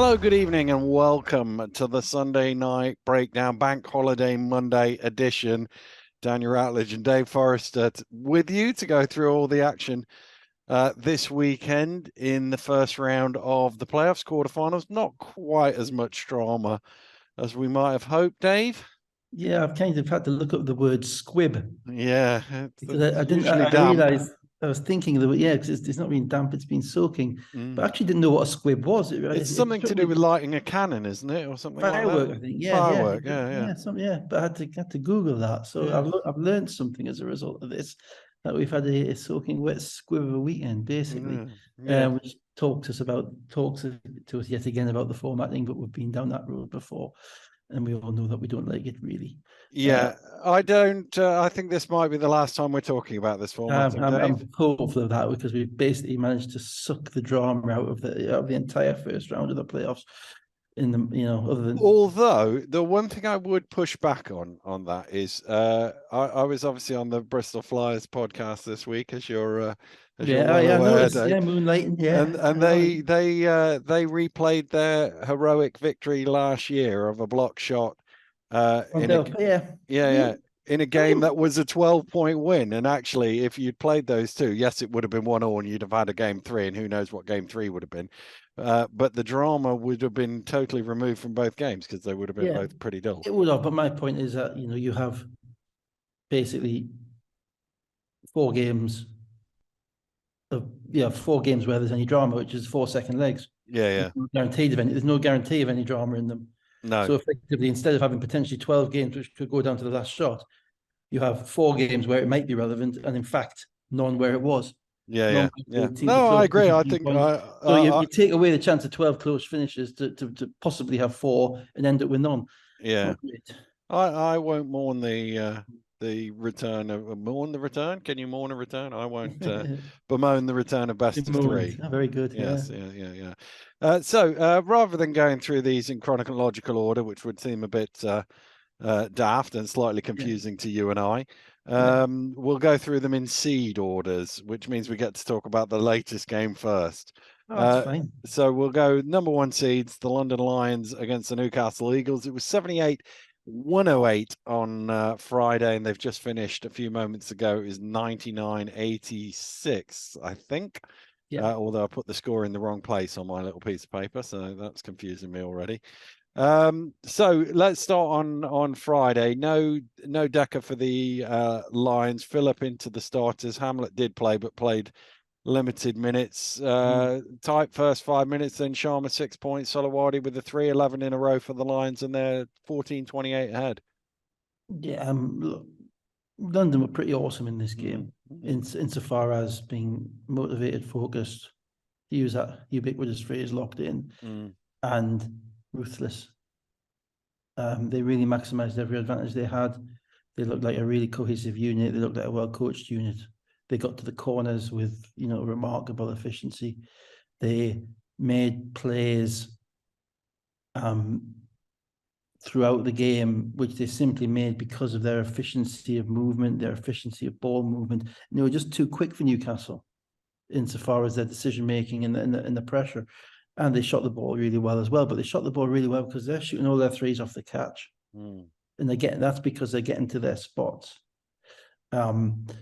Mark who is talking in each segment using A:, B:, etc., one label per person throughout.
A: Hello, good evening, and welcome to the Sunday Night Breakdown Bank Holiday Monday edition. Daniel Ratledge and Dave Forrester with you to go through all the action this weekend in the first round of the playoffs quarterfinals. Not quite as much drama as we might have hoped, Dave.
B: Yeah, I've kind of had to look up the word squib.
A: Yeah,
B: because I didn't. I realised I was thinking of the word, because it's not been damp, it's been soaking. But I actually didn't know what a squib was.
A: It's something to do with lighting a cannon, isn't it, or something
B: firework,
A: like that?
B: I think.
A: Firework,
B: yeah. But I had to Google that. So I've learned something as a result of this. That we've had a soaking wet squib of a weekend, basically. Which talks to us yet again about the formatting, but we've been down that road before. And we all know that we don't like it, really.
A: I don't. I think this might be the last time we're talking about this format.
B: I'm hopeful of that because we've basically managed to suck the drama out of the entire first round of the playoffs. Other than,
A: although the one thing I would push back on that is, I was obviously on the Bristol Flyers podcast this week, as you're
B: moonlighting,
A: and they replayed their heroic victory last year of a block shot in a game that was a 12-point win. And actually, if you'd played those two, yes, it would have been 1-1 and you'd have had a game 3, and who knows what game 3 would have been. But the drama would have been totally removed from both games because they would have been both pretty dull.
B: It would have, but my point is that, you have basically 4 games where there's any drama, which is 4 second legs.
A: There's
B: no guarantee of any drama in them.
A: No.
B: So effectively, instead of having potentially 12 games which could go down to the last shot, you have 4 games where it might be relevant, and in fact, none where it was.
A: No, I agree. I think
B: you take away the chance of 12 close finishes to possibly have 4 and end up with none.
A: Yeah, I won't mourn the return of mourn the return. Can you mourn a return? I won't bemoan the return of best of 3.
B: Oh, very good.
A: Yes, yeah. So rather than going through these in chronological order, which would seem a bit daft and slightly confusing to you and I, we'll go through them in seed orders, which means we get to talk about the latest game first.
B: That's fine.
A: So we'll go number 1 seeds, the London Lions against the Newcastle Eagles. It was 78-108 on Friday, and they've just finished a few moments ago. It was 99-86, I think. Although I put the score in the wrong place on my little piece of paper, so that's confusing me already. So let's start on Friday. No Decker for the Lions. Phillip into the starters. Hamlet did play, but played limited minutes. Tight first 5 minutes, then Sharma 6 points. Solowadi with the 3-11 in a row for the Lions, and they're 14-28 ahead.
B: Look, London were pretty awesome in this game, insofar as being motivated, focused, to use that ubiquitous phrase, locked in, and ruthless. They really maximized every advantage they had. They looked like a really cohesive unit. They looked like a well-coached unit. They got to the corners with, remarkable efficiency. They made plays throughout the game, which they simply made because of their efficiency of movement, their efficiency of ball movement. And they were just too quick for Newcastle, insofar as their decision-making and the pressure. And they shot the ball really well as well. But they shot the ball really well because they're shooting all their threes off the catch. And that's because they're getting to their spots. And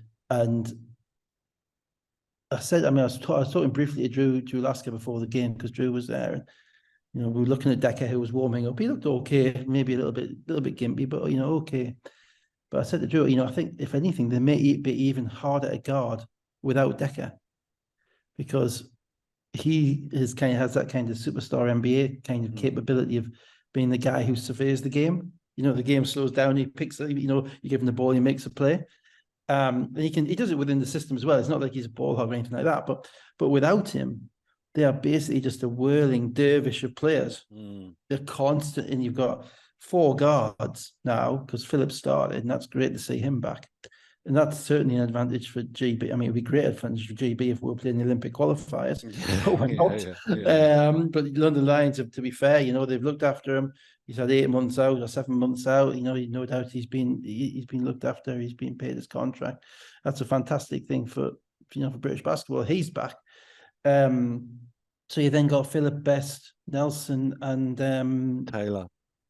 B: I was talking briefly to Drew Lasker before the game because Drew was there. And, we were looking at Decker, who was warming up. He looked okay, maybe a little bit gimpy, but okay. But I said to Drew, I think if anything, they may be even harder to guard without Decker, because he has that kind of superstar NBA kind of capability of being the guy who surveys the game. The game slows down, he picks, you give him the ball, he makes a play. And he does it within the system as well. It's not like he's a ball hog or anything like that. But without him, they are basically just a whirling dervish of players. They're constant, and you've got 4 guards now because Philip started, and that's great to see him back. And that's certainly an advantage for GB. I mean, it'd be a great advantage for GB if we were playing the Olympic qualifiers. But we're not. But London Lions, to be fair, they've looked after him. He's had 8 months out or 7 months out. No doubt he's been looked after. He's been paid his contract. That's a fantastic thing for British basketball. He's back. So you then got Philip, Best, Nelson, and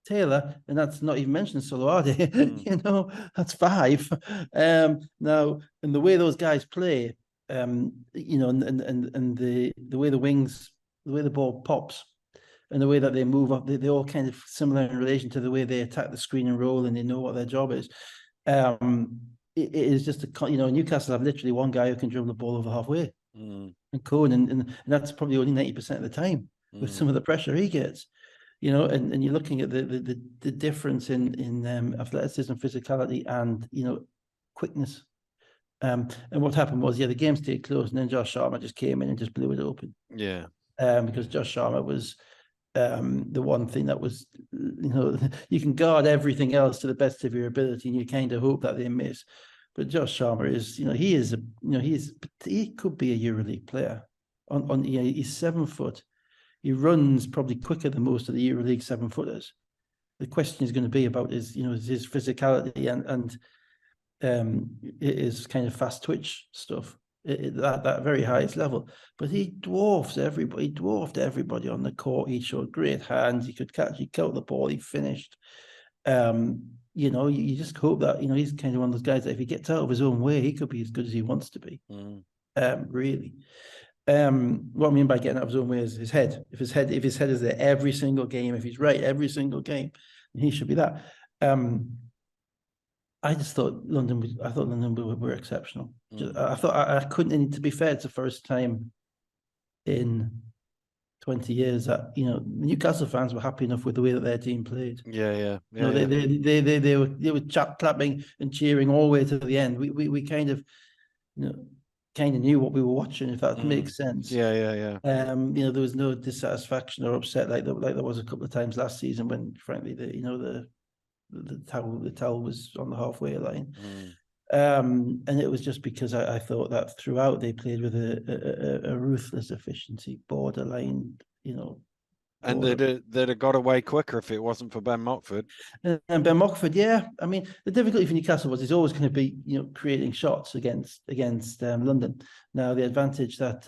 B: Taylor, and that's not even mentioning Soloade. You know, that's 5. Now, and the way those guys play, you know, and the way the wings, the way the ball pops, and the way that they move up, they're all kind of similar in relation to the way they attack the screen and roll, and they know what their job is. It is just Newcastle have literally one guy who can dribble the ball over halfway, and Cohen, and that's probably only 90% of the time with some of the pressure he gets. You know, and you're looking at the difference in athleticism, physicality, and quickness. And what happened was, the game stayed close, and then Josh Sharma just came in and just blew it open.
A: Yeah.
B: Because Josh Sharma was the one thing that was, you can guard everything else to the best of your ability, and you kind of hope that they miss. But Josh Sharma is, he could be a EuroLeague player. He's 7 foot. He runs probably quicker than most of the EuroLeague 7-footers. The question is going to be about his physicality and his kind of fast twitch stuff at that very highest level. But he dwarfs everybody. He dwarfed everybody on the court. He showed great hands. He could catch. He caught the ball. He finished. You just hope that he's kind of one of those guys that if he gets out of his own way, he could be as good as he wants to be. Really. What I mean by getting out of his own way is his head. If his head is there every single game, if he's right every single game, he should be that. I thought London were exceptional. I thought I couldn't. To be fair, it's the first time in 20 years that Newcastle fans were happy enough with the way that their team played.
A: Yeah.
B: They were clapping and cheering all the way to the end. We kind of knew what we were watching, if that makes sense.
A: Yeah.
B: There was no dissatisfaction or upset like there was a couple of times last season when, frankly, the towel was on the halfway line. And it was just because I thought that throughout they played with a ruthless efficiency, borderline,
A: And they'd have got away quicker if it wasn't for Ben Mockford.
B: And Ben Mockford, yeah. I mean, the difficulty for Newcastle was he's always going to be, creating shots against London. Now, the advantage that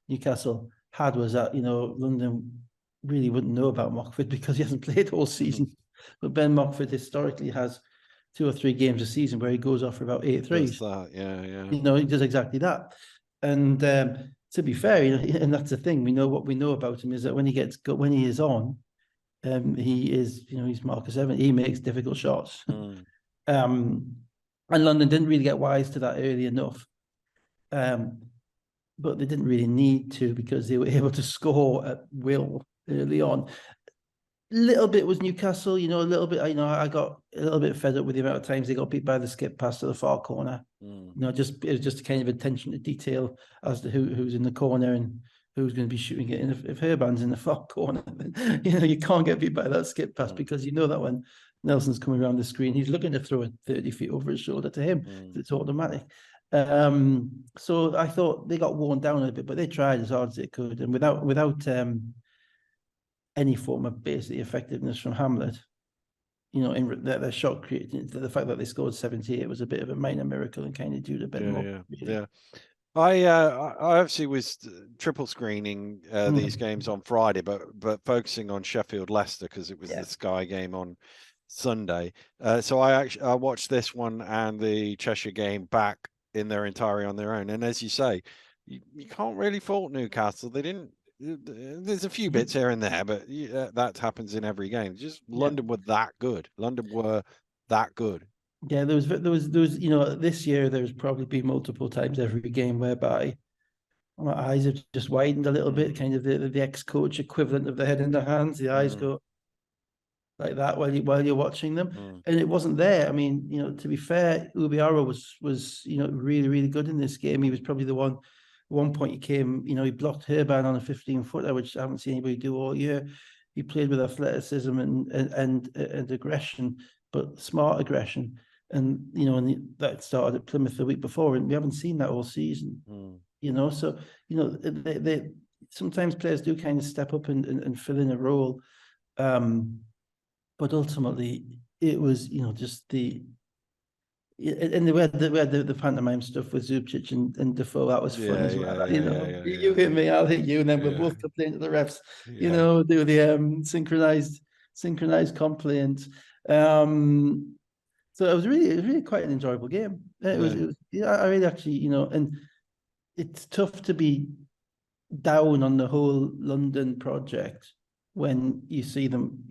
B: Newcastle had was that, London really wouldn't know about Mockford because he hasn't played all season. But Ben Mockford historically has 2 or 3 games a season where he goes off for about 8 threes.
A: Yeah.
B: He does exactly that. And to be fair, and that's the thing, we know what we know about him is that when he is on, he is, he's Marcus Evans. He makes difficult shots. And London didn't really get wise to that early enough. But they didn't really need to because they were able to score at will early on. Little bit was Newcastle, a little bit. I got a little bit fed up with the amount of times they got beat by the skip pass to the far corner. It was just a kind of attention to detail as to who's in the corner and who's going to be shooting it. And if Herban's in the far corner, then you can't get beat by that skip pass because that when Nelson's coming around the screen, he's looking to throw it 30 feet over his shoulder to him. It's automatic. So I thought they got worn down a bit, but they tried as hard as they could, and without any form of basically effectiveness from Hamlet, in their shot creating, the fact that they scored 78 was a bit of a minor miracle and kind of due to Ben more.
A: Yeah. I obviously was triple screening these games on Friday, but focusing on Sheffield Leicester because it was the Sky game on Sunday. So I watched this one and the Cheshire game back in their entirety on their own. And as you say, you can't really fault Newcastle. They didn't. There's a few bits here and there, but that happens in every game. Just London were that good. London were that good.
B: Yeah, there was this year there's probably been multiple times every game whereby my eyes have just widened a little bit, kind of the ex-coach equivalent of the head in the hands. The eyes go like that while you're watching them, and it wasn't there. I mean, to be fair, Ubiara was really, really good in this game. He was probably the one. At one point he came, he blocked Herban on a 15-footer, which I haven't seen anybody do all year. He played with athleticism and aggression, but smart aggression. And that started at Plymouth the week before, and we haven't seen that all season. So they sometimes players do kind of step up and fill in a role, but ultimately it was just the And we had the pantomime stuff with Zubcic and Defoe. That was fun as well. You hit me, I'll hit you, and then we'll both complain to the refs. Do the synchronized complaint. So it was really quite an enjoyable game. It was. I really actually, and it's tough to be down on the whole London project when you see them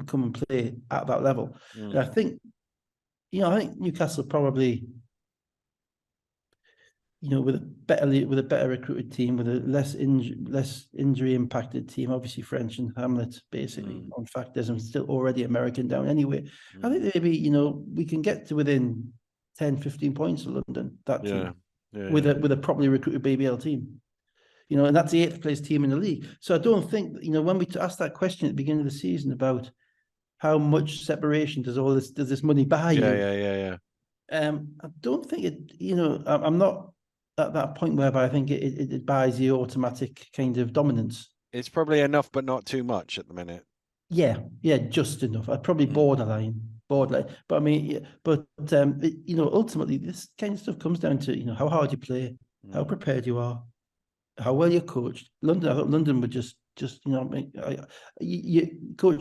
B: come and play at that level. And I think Newcastle probably, with a better recruited team, with a less injury impacted team, obviously French and Hamlet basically on factors, and still already American down anyway. I think maybe we can get to within 10, 15 points of London, that team, with a properly recruited BBL team. And that's the 8th place team in the league. So I don't think, when we asked that question at the beginning of the season about how much separation does this money buy you? I don't think it, I'm not at that point whereby I think it buys the automatic kind of dominance.
A: It's probably enough, but not too much at the minute.
B: Yeah, just enough. I'd probably borderline. But I mean, ultimately this kind of stuff comes down to, how hard you play, how prepared you are, how well you're coached. I thought London would just Coach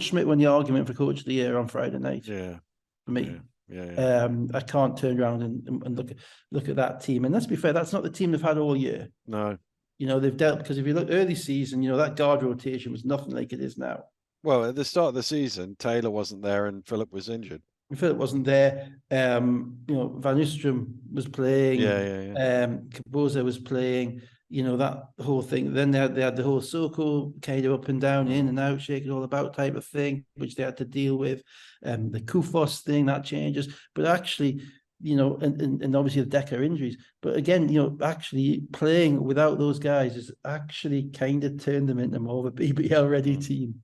B: Schmidt won the argument for Coach of the Year on Friday night. For me. I can't turn around and look at that team. And let's be fair, that's not the team they've had all year.
A: No.
B: They've dealt, because if you look early season, that guard rotation was nothing like it is now.
A: Well, at the start of the season, Taylor wasn't there and Philip was injured.
B: Philip wasn't there. Van Oostrum was playing. Kaboza was playing. That whole thing. Then they had the whole Soko kind of up and down, in and out, shaking all about type of thing, which they had to deal with. The Kufos thing, that changes. But actually, and obviously the Decker injuries. But again, actually playing without those guys is actually kind of turned them into more of a BBL ready team.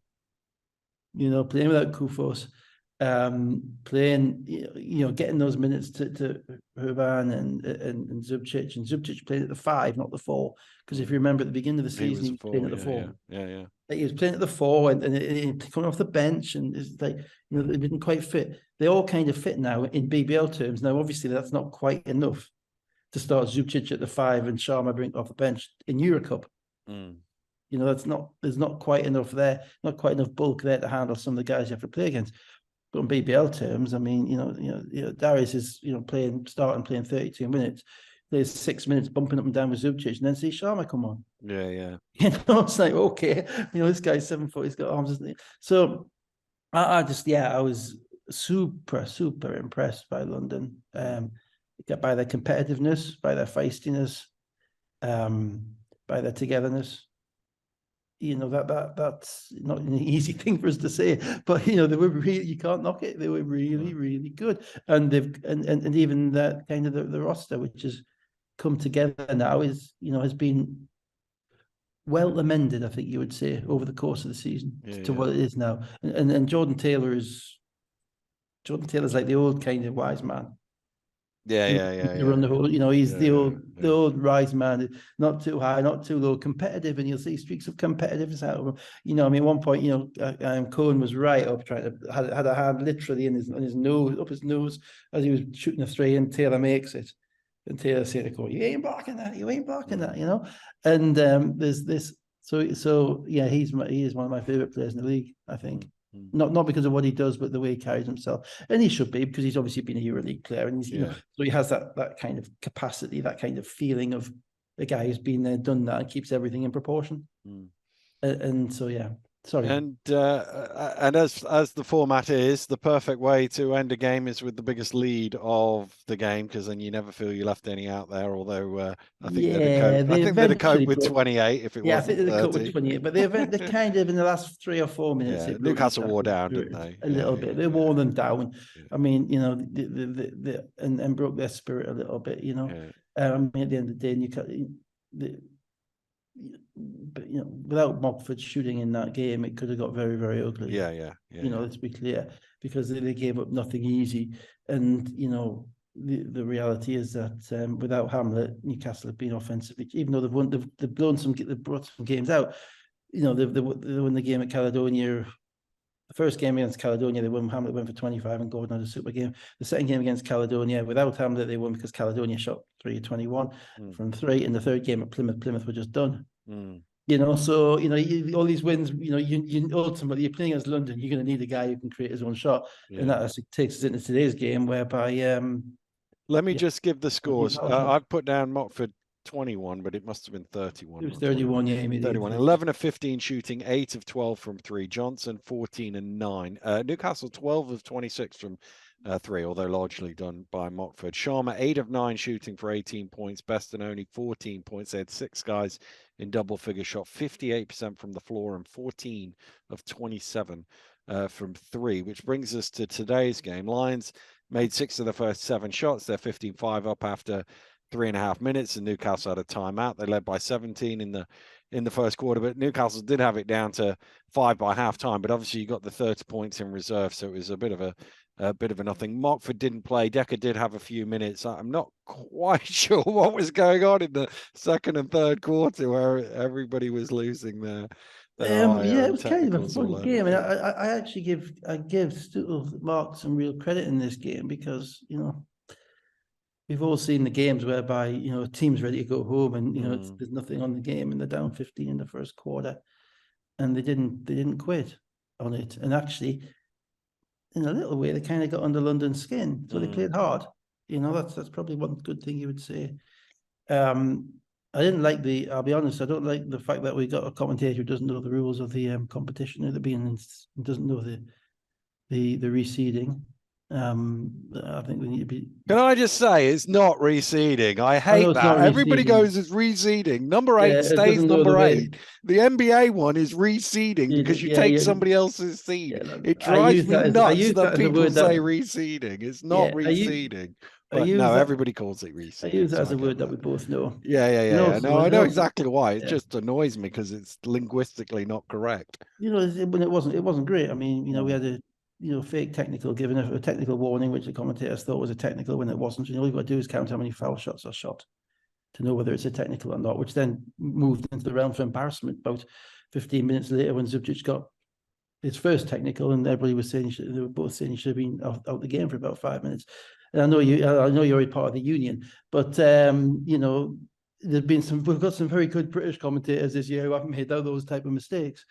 B: Playing without Kufos. Playing, getting those minutes to Hurban and Zubcic, and Zubcic playing at the 5, not the 4. Because if you remember at the beginning of the season, he was playing at the 4. He was playing at the 4 and coming off the bench, and it's like, they didn't quite fit. They all kind of fit now in BBL terms. Now, obviously, that's not quite enough to start Zubcic at the 5 and Sharma bring off the bench in Eurocup. There's not quite enough there, not quite enough bulk there to handle some of the guys you have to play against. But in BBL terms, I mean, Darius is, starting playing 32 minutes. There's 6 minutes bumping up and down with Zubcic, and then see Sharma come on. It's like, okay, this guy's 7 foot, he's got arms. So I was super impressed by London, by their competitiveness, by their feistiness, by their togetherness. That's not an easy thing for us to say, but they were really, you can't knock it. They were really good, and and even that kind of the roster, which has come together now, is has been well amended, I think you would say, over the course of the season to what it is now. And Jordan Taylor's like the old kind of wise man. Run the whole, he's the old wise man, not too high, not too low, competitive, and you'll see streaks of competitiveness out of him. At one point, Cohen was right up, trying to had a hand literally in his nose, up his nose, as he was shooting a 3, and Taylor makes it, and Taylor said to Cohen, "You ain't barking that, And there's this, so he is one of my favorite players in the league, I think. Not because of what he does, but the way he carries himself, and he should be, because he's obviously been a EuroLeague player, and he's so he has that kind of capacity, that kind of feeling of a guy who's been there, done that, and keeps everything in proportion. And so sorry.
A: And as the format is, the perfect way to end a game is with the biggest lead of the game, because then you never feel you left any out there. Although I think they'd have coped with 28 if it wasn't.
B: I think they'd cope with 28, but they kind of in the last 3 or 4 minutes.
A: Newcastle wore down, didn't they?
B: A little bit. They wore them down. I mean, and broke their spirit a little bit. I mean, at the end of the day, Newcastle. But without Mockford shooting in that game, it could have got very, very ugly. Let's be clear, because they gave up nothing easy, and the reality is that without Hamlet, Newcastle have been offensively, even though they've brought some games out. They won the game at Caledonia The first game against Caledonia, they won. Hamlet went for 25 and Gordon had a super game. The second game against Caledonia, without Hamlet, they won because Caledonia shot 3-21 from 3. In the third game at Plymouth were just done. You know, so, you know, all these wins, you know, you ultimately, you're playing against London, you're going to need a guy who can create his own shot. And that takes us into today's game, whereby...
A: let me just give the scores. I've put down Mockford 21, but it must have been 31.
B: It was 31, yeah.
A: 31. 11 of 15 shooting, 8 of 12 from 3. Johnson, 14 and 9. Newcastle, 12 of 26 from 3, although largely done by Mockford. Sharma, 8 of 9 shooting for 18 points. Beston only 14 points. They had 6 guys in double figure shot, 58% from the floor and 14 of 27 from 3, which brings us to today's game. Lions made 6 of the first 7 shots. They're 15-5 up after 3.5 minutes, and Newcastle had a timeout. They led by 17 in the first quarter, but Newcastle did have it down to 5 by half time. But obviously, you got the 30 points in reserve, so it was a bit of a nothing. Mockford didn't play. Decker did have a few minutes. I'm not quite sure what was going on in the second and third quarter, where everybody was losing their
B: it was kind of a fun game, and I actually give Mark some real credit in this game, because, you know, we've all seen the games whereby, you know, a team's ready to go home and, you know, there's nothing on the game and they're down 15 in the first quarter, and they didn't quit on it. And actually, in a little way, they kind of got under London's skin, so they played hard. You know, that's probably one good thing you would say. I didn't like I'll be honest, I don't like the fact that we got a commentator who doesn't know the rules of the competition, doesn't know the reseeding. I think we need to be...
A: Can I just say, it's not reseeding. I hate that. Everybody goes as reseeding. Number 8 stays number 8. The NBA one is reseeding because you take somebody else's seed. It drives me nuts that people say reseeding. It's not reseeding. But no, everybody calls it reseeding.
B: I use that as a word that we both know.
A: Yeah. No, I know exactly why. It just annoys me because it's linguistically not correct.
B: You know, when it wasn't great. I mean, you know, we had a fake technical, given a technical warning, which the commentators thought was a technical when it wasn't. And all you've got to do is count how many foul shots are shot to know whether it's a technical or not, which then moved into the realm for embarrassment about 15 minutes later when Zubcic got his first technical, and everybody was saying they were both saying he should have been out the game for about 5 minutes. And I know you're a part of the union, but you know, we've got some very good British commentators this year who haven't made those type of mistakes.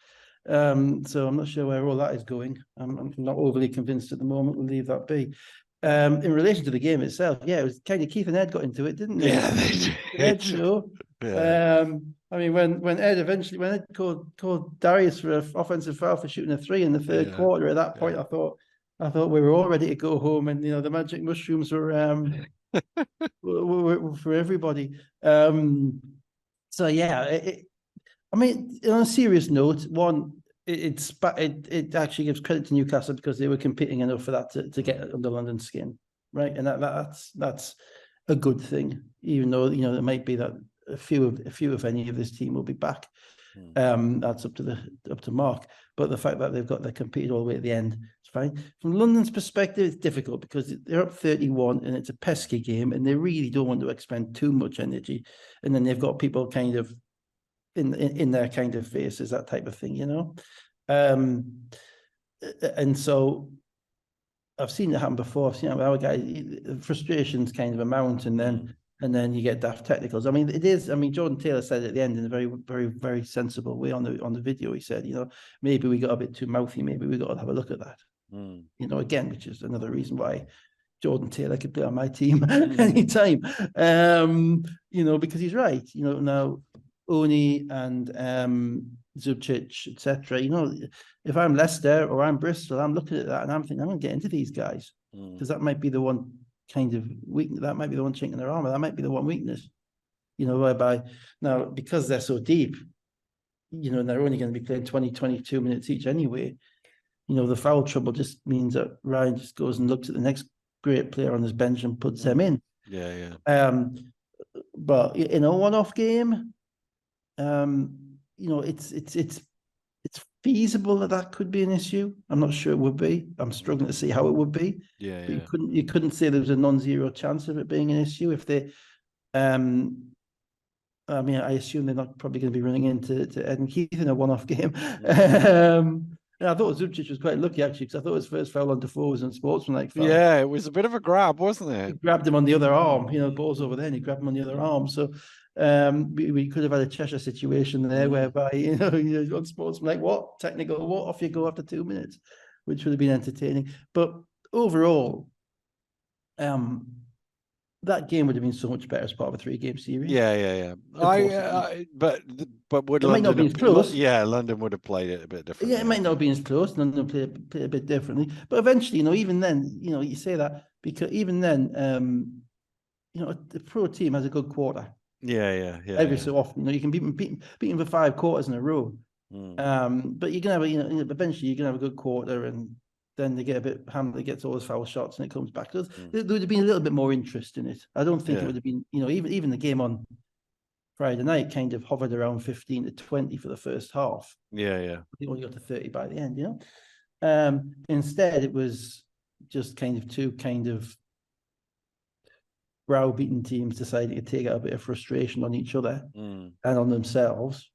B: So I'm not sure where all that is going. I'm not overly convinced at the moment. We'll leave that be. In relation to the game itself, it was kind of Keith and Ed got into it, didn't they?
A: Yeah, they did.
B: Ed show. Yeah. I mean, when Ed called Darius for an offensive foul for shooting a 3 in the third quarter, at that point, I thought we were all ready to go home, and, you know, the magic mushrooms were for everybody. So yeah, I mean, on a serious note, it actually gives credit to Newcastle because they were competing enough for that to get under London's skin, right? And that's a good thing, even though, you know, it might be that a few if any of this team will be back. That's up to Mark. But the fact that they competed all the way at the end, it's fine. From London's perspective, it's difficult because they're up 31 and it's a pesky game, and they really don't want to expend too much energy. And then they've got people kind of in their kind of faces, that type of thing, you know. And so I've seen it happen before. I've seen it with our guy. Frustrations kind of amount, and then you get daft technicals. I mean, it is. I mean, Jordan Taylor said at the end in a very, very, very sensible way on the video. He said, you know, maybe we got a bit too mouthy. Maybe we got to have a look at that. You know, again, which is another reason why Jordan Taylor could play on my team anytime. You know, because he's right. You know, now Oni and Zubcic, etc. You know, if I'm Leicester or I'm Bristol, I'm looking at that and I'm thinking, I'm going to get into these guys because that might be the one kind of weakness. That might be the one chink in their armor. That might be the one weakness. You know, whereby now, because they're so deep, you know, and they're only going to be playing 20, 22 minutes each anyway, you know, the foul trouble just means that Ryan just goes and looks at the next great player on his bench and puts them in. But in a one-off game, you know, it's feasible that could be an issue. I'm not sure it would be. I'm struggling to see how it would be. But you couldn't say there was a non-zero chance of it being an issue if they. I mean, I assume they're not probably going to be running into Ed and Keith in a one-off game. And I thought Zubcic was quite lucky, actually, because I thought his first foul on Defoe was an unsportsmanlike foul.
A: Yeah, it was a bit of a grab, wasn't
B: He
A: it?
B: grabbed him on the other arm. The ball's over there, and he grabbed him on the other arm. So we could have had a Cheshire situation there whereby, unsportsmanlike, what? Technical, what? Off you go after 2 minutes, which would have been entertaining. But overall, that game would have been so much better as part of a 3-game series.
A: Yeah. But would
B: it might not be as close.
A: Yeah, London would have played it a bit differently.
B: Yeah, it might not be as close. London play a bit differently. But eventually, even then, you say that because even then, the pro team has a good quarter.
A: Yeah.
B: Every so often, you can beat them for 5 quarters in a row. But you can have eventually you can have a good quarter, and then they get a bit hammered, gets all those foul shots, and it comes back. There would have been a little bit more interest in it. I don't think it would have been, even the game on Friday night kind of hovered around 15 to 20 for the first half.
A: Yeah.
B: They only got to 30 by the end, Instead, it was just two browbeaten teams deciding to take out a bit of frustration on each other and on themselves.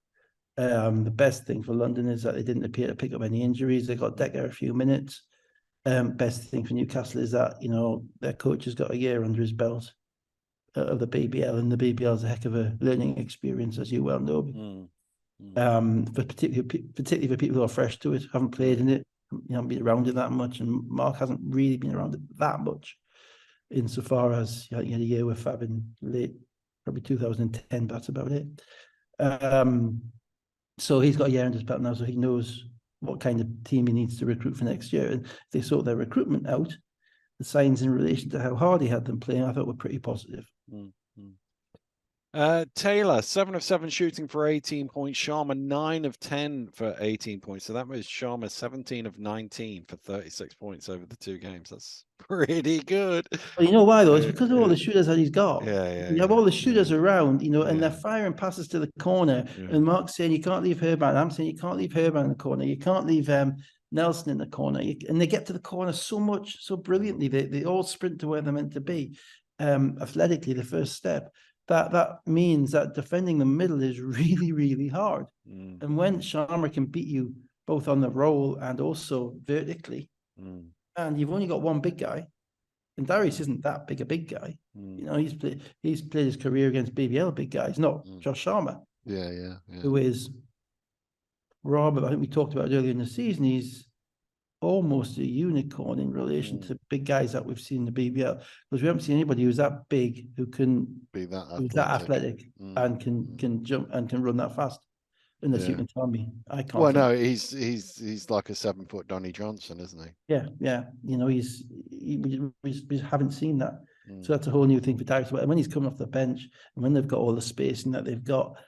B: The best thing for London is that they didn't appear to pick up any injuries. They got Decker a few minutes. Best thing for Newcastle is that, their coach has got a year under his belt of the BBL, and the BBL is a heck of a learning experience, as you well know. For particularly for people who are fresh to it, haven't played in it, haven't been around it that much, and Mark hasn't really been around it that much, insofar as he had a year with Fab in late, probably 2010. That's about it. So he's got a year under his belt now, so he knows what kind of team he needs to recruit for next year. And if they sort their recruitment out, the signs in relation to how hard he had them playing, I thought were pretty positive.
A: Taylor, 7 of 7 shooting for 18 points. Sharma, 9 of 10 for 18 points. So that was Sharma 17 of 19 for 36 points over the 2 games. That's pretty good.
B: Well, you know why, though? It's because of all the shooters that he's got.
A: You
B: have all the shooters around, and they're firing passes to the corner. And Mark's saying, you can't leave Herban. I'm saying, you can't leave Herban in the corner. You can't leave Nelson in the corner. And they get to the corner so brilliantly. They all sprint to where they're meant to be. Athletically, the first step. That means that defending the middle is really, really hard. And when Sharma can beat you both on the roll and also vertically, and you've only got one big guy, and Darius isn't that big a big guy. He's played his career against BBL big guys, not Josh Sharma. Who is Robert? I think we talked about earlier in the season. He's almost a unicorn in relation to big guys that we've seen in the BBL, because we haven't seen anybody who's that big who can
A: be that
B: athletic and can jump and can run that fast. Unless you can tell me, I can't.
A: Well, no, he's like a 7-foot Donny Johnson, isn't he?
B: Yeah. We haven't seen that, so that's a whole new thing for Darius. And when he's coming off the bench, and when they've got all the spacing that they've got,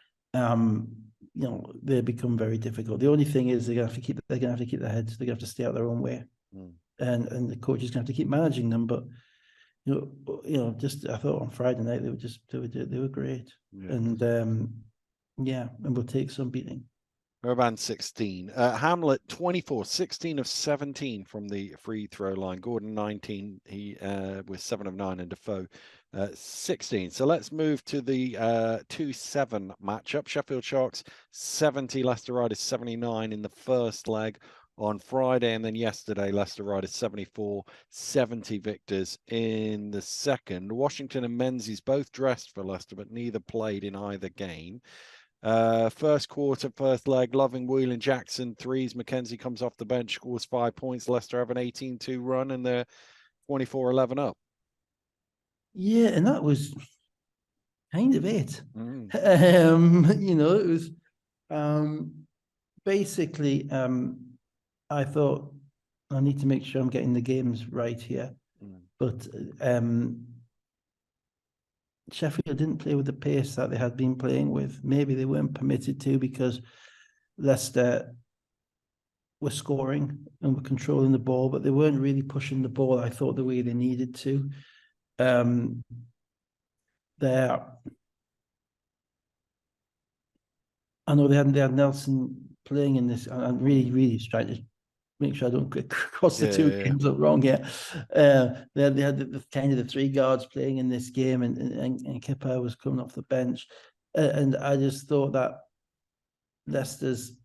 B: they become very difficult. The only thing is they're gonna have to keep their heads. They're gonna have to stay out their own way, and the coach is gonna have to keep managing them. But just I thought on Friday night they were great, and we'll take some beating.
A: Urban 16. Hamlet 24, 16 of 17 from the free throw line. Gordon 19. He with 7 of 9, and Defoe 16. So let's move to the 2-7 matchup. Sheffield Sharks 70, Leicester Riders 79 in the first leg on Friday, and then yesterday Leicester Riders 74, 70 victors in the second. Washington and Menzies both dressed for Leicester, but neither played in either game. First quarter, first leg, Loving, Whelan, Jackson, threes. Mackenzie comes off the bench, scores 5 points. Leicester have an 18-2 run, and they're 24-11 up.
B: Yeah, and that was kind of it. It was basically, I thought, I need to make sure I'm getting the games right here. But Sheffield didn't play with the pace that they had been playing with. Maybe they weren't permitted to because Leicester were scoring and were controlling the ball, but they weren't really pushing the ball, I thought, the way they needed to. I know they had Nelson playing in this. I'm really trying to make sure I don't cross the two games up wrong here. They had the kind of the 3 guards playing in this game, and Kipper was coming off the bench, and I just thought that Leicester's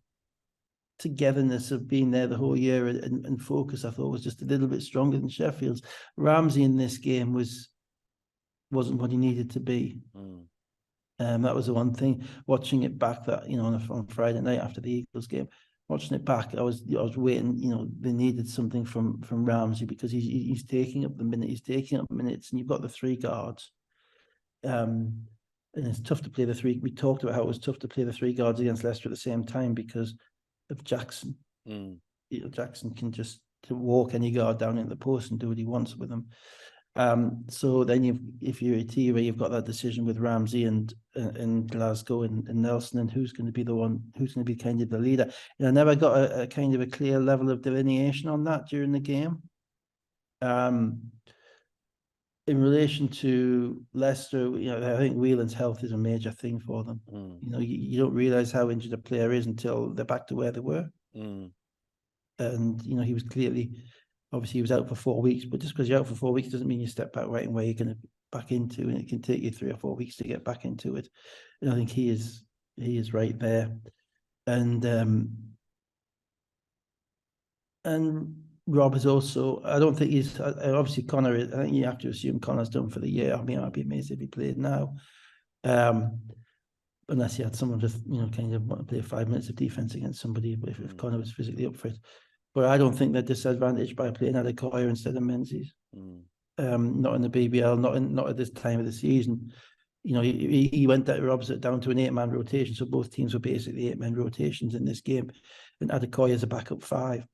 B: togetherness of being there the whole year and focus, I thought, was just a little bit stronger than Sheffield's. Ramsey in this game wasn't what he needed to be. That was the one thing. Watching it back, that on Friday night after the Eagles game, watching it back, I was waiting. They needed something from Ramsey, because he's taking up the minute, he's taking up minutes, and you've got the three guards. And it's tough to play the three. We talked about how it was tough to play the three guards against Leicester at the same time because of Jackson. Jackson can just walk any guard down into the post and do what he wants with them. So then if you're a TV, you've got that decision with Ramsey and Glasgow and Nelson, and who's going to be the one, who's going to be kind of the leader. And I never got a kind of a clear level of delineation on that during the game. In relation to Leicester, I think Whelan's health is a major thing for them. You don't realise how injured a player is until they're back to where they were. And he was clearly, obviously he was out for 4 weeks, but just because you're out for 4 weeks doesn't mean you step back right away. You're going to back into, and it can take you 3 or 4 weeks to get back into it. And I think he is right there. And Rob is also, I don't think he's, obviously Connor is, I think you have to assume Connor's done for the year. I mean, I'd be amazed if he played now. Unless he had someone just, kind of want to play 5 minutes of defence against somebody, if Connor was physically up for it. But I don't think they're disadvantaged by playing Adekoya instead of Menzies. Not in the BBL, not at this time of the season. He went that Rob's down to an 8-man rotation, so both teams were basically 8-man rotations in this game. And Adekoya is a backup 5.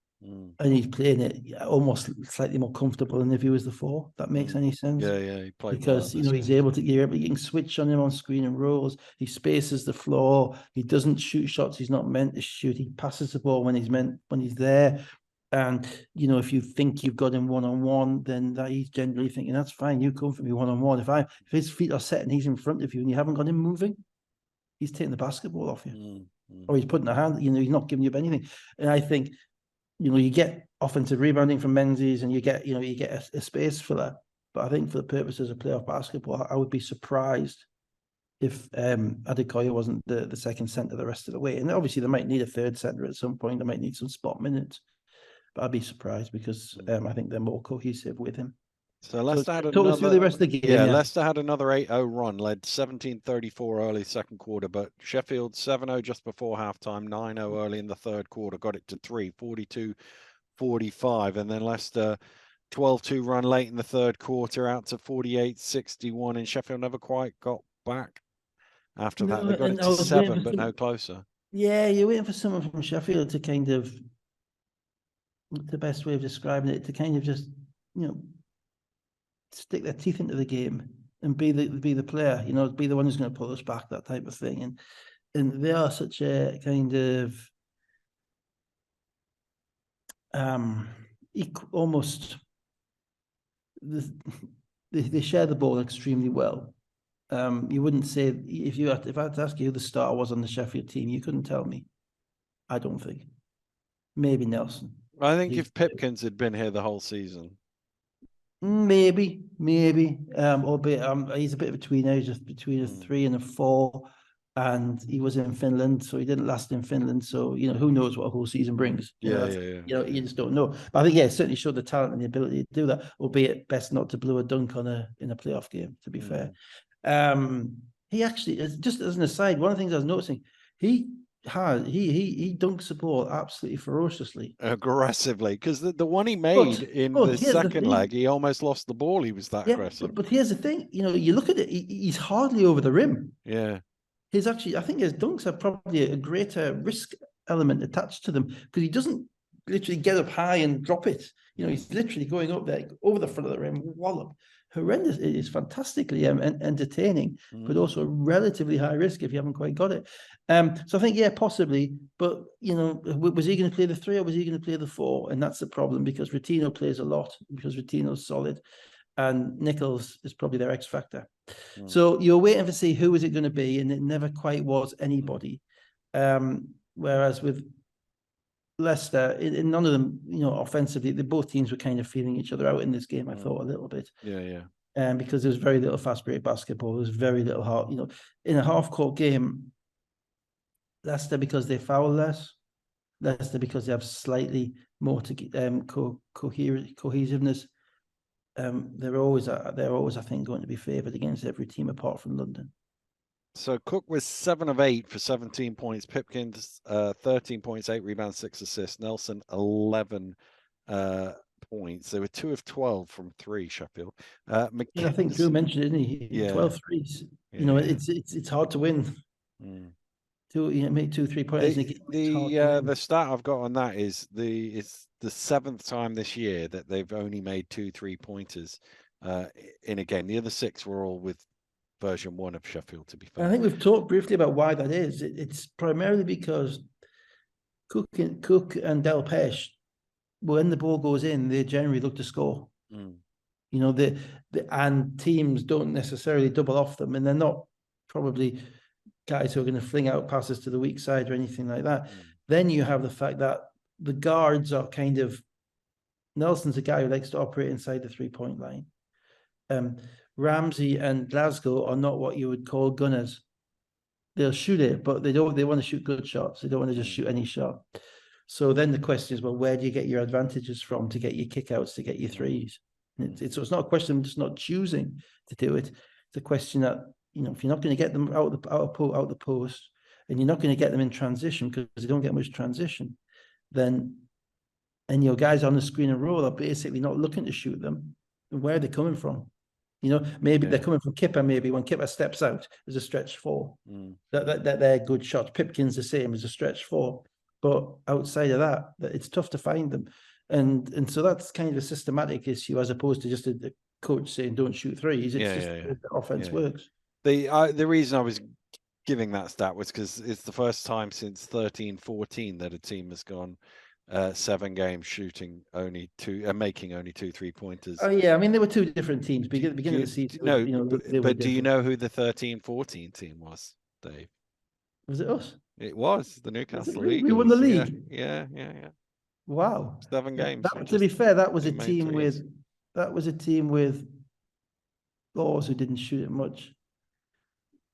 B: And he's playing it almost slightly more comfortable than if he was the 4. That makes any sense?
A: Yeah, he played
B: because
A: well
B: he's able to. You can switch on him on screen and rolls. He spaces the floor. He doesn't shoot shots he's not meant to shoot. He passes the ball when he's there. And if you think you've got him one-on-one, then he's generally thinking that's fine. You come for me one-on-one. If his feet are set and he's in front of you and you haven't got him moving, he's taking the basketball off you, or he's putting a hand. He's not giving you up anything. And I think. You get offensive rebounding from Menzies, and you get a space filler. But I think for the purposes of playoff basketball, I would be surprised if Adekoya wasn't the second centre the rest of the way. And obviously, they might need a third centre at some point. They might need some spot minutes. But I'd be surprised because I think they're more cohesive with him.
A: So Leicester had
B: talk us through the rest of the game.
A: Yeah, Leicester had another 8-0 run, led 17-34 early second quarter, but Sheffield 7-0 just before halftime, 9-0 early in the third quarter, got it to 3, 42-45, and then Leicester 12-2 run late in the third quarter, out to 48-61, and Sheffield never quite got back after that. They got it to 7, but no closer.
B: Yeah, you're waiting for someone from Sheffield to kind of, the best way of describing it, to kind of just, stick their teeth into the game and be the player, be the one who's going to pull us back, that type of thing. And they are such a kind of almost they share the ball extremely well. You wouldn't say, if I had to ask you who the star was on the Sheffield team, you couldn't tell me. I don't think. Maybe Nelson.
A: I think if Pipkins had been here the whole season.
B: Maybe, albeit he's a bit of a tweener, just between a 3 and a 4, and he was in Finland, so he didn't last in Finland. So who knows what a whole season brings? You just don't know. But I think certainly showed the talent and the ability to do that. Albeit best not to blow a dunk in a playoff game. To be fair, he actually, just as an aside, one of the things I was noticing, he dunks the ball absolutely ferociously,
A: aggressively, because the one he made in the second leg, he almost lost the ball. He was that aggressive. But
B: here's the thing, you look at it, he's hardly over the rim.
A: Yeah,
B: I think his dunks have probably a greater risk element attached to them, because he doesn't literally get up high and drop it. He's literally going up there over the front of the rim, wallop. Horrendous. It is fantastically entertaining, but also relatively high risk if you haven't quite got it. So I think, possibly, but was he going to play the 3 or was he going to play the 4? And that's the problem, because Ritino plays a lot, because Ritino's solid, and Nichols is probably their X factor. So you're waiting to see who is it going to be, and it never quite was anybody. Whereas with Leicester, in none of them, offensively, both teams were kind of feeling each other out in this game. I thought a little bit, because there was very little fast break basketball. There was very little hard, in a half court game. Leicester, because they foul less, Leicester, because they have slightly more to cohesiveness. They're always, I think, going to be favoured against every team apart from London.
A: So Cook was 7 of 8 for 17 points. Pipkins 13 points, 8 rebounds, 6 assists. Nelson 11 points. They were 2 of 12 from 3. Sheffield.
B: I think Drew mentioned it, didn't he?
A: Yeah.
B: 12 threes. Yeah. It's hard to win. Make 2 3-pointers.
A: The stat I've got on that is it's the 7th time this year that they've only made 2 3-pointers in a game. The other 6 were all with version 1 of Sheffield, to be fair.
B: I think we've talked briefly about why that is. It's primarily because Cook and Del Pesh, when the ball goes in, they generally look to score. And teams don't necessarily double off them, and they're not probably guys who are going to fling out passes to the weak side or anything like that. Then you have the fact that the guards are kind of, Nelson's a guy who likes to operate inside the 3-point line. Ramsey and Glasgow are not what you would call gunners. They'll shoot it, but they want to shoot good shots. They don't want to just shoot any shot. So then the question is, well, where do you get your advantages from to get your kickouts, to get your threes? So it's not a question of just not choosing to do it. It's a question that, if you're not going to get them out the post, and you're not going to get them in transition because they don't get much transition, and your guys on the screen and roll are basically not looking to shoot them. Where are they coming from? Maybe they're coming from Kipper. Maybe when Kipper steps out as a stretch 4, that they're good shots. Pipkin's the same as a stretch 4, but outside of that, it's tough to find them. And so that's kind of a systematic issue as opposed to just a coach saying don't shoot threes. It's the offense works.
A: The reason I was giving that stat was because it's the first time since 13-14 that a team has gone 7 games shooting only 2 and making only 2 3-pointers.
B: Oh yeah, I mean, there were 2 different teams. Beginning of the season.
A: But do you know who the 13-14 team was, Dave?
B: Was it us?
A: It was the Newcastle
B: Eagles. We won the league.
A: Yeah.
B: Wow.
A: 7 games.
B: To be fair, that was a team with Laws who didn't shoot it much.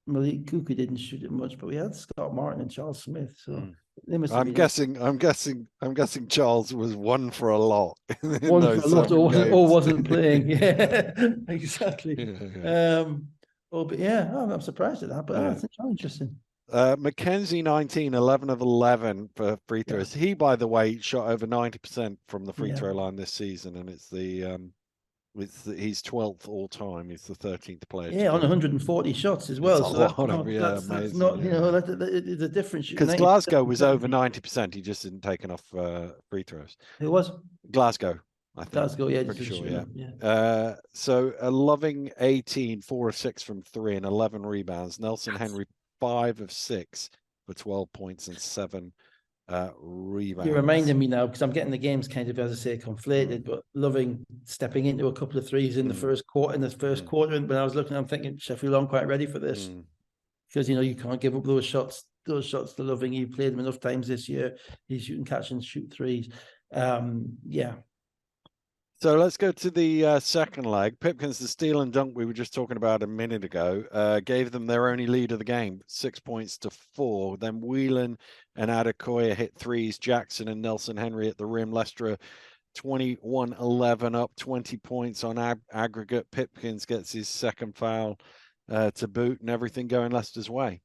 B: Malik Kuku didn't shoot it much, but we had Scott Martin and Charles Smith. So they must have
A: I'm guessing Charles was 1 for a lot.
B: One for a lot, or wasn't playing. Yeah, exactly.
A: Yeah.
B: I'm surprised at that, but that's interesting.
A: Mackenzie 19, 11 of 11 for free throws. He, by the way, shot over 90% from the free throw line this season, and he's 12th all time. He's the 13th player.
B: Yeah, on 140 shots as well.
A: That's that's not,
B: it's a difference.
A: Because Glasgow was over 90%. He just didn't take enough free throws.
B: Who was?
A: Glasgow, I think.
B: Glasgow, yeah.
A: Pretty sure, yeah. So a loving 18, 4 of 6 from 3 and 11 rebounds. Nelson Henry, 5 of 6 for 12 points and 7 rebounds.
B: You're reminding me now, because I'm getting the games kind of, as I say, conflated, but loving stepping into a couple of threes in the first quarter. And when I was looking, I'm thinking, Sheffield aren't quite ready for this. Because, you can't give up those shots to Loving. You played him enough times this year. He's shooting, catch and shoot threes.
A: So let's go to the second leg. Pipkins, the steal and dunk we were just talking about a minute ago, gave them their only lead of the game, 6 points to 4. Then Whelan and Adekoya hit threes. Jackson and Nelson Henry at the rim. Leicester 21-11 up, 20 points on aggregate. Pipkins gets his second foul to boot, and everything going Leicester's way.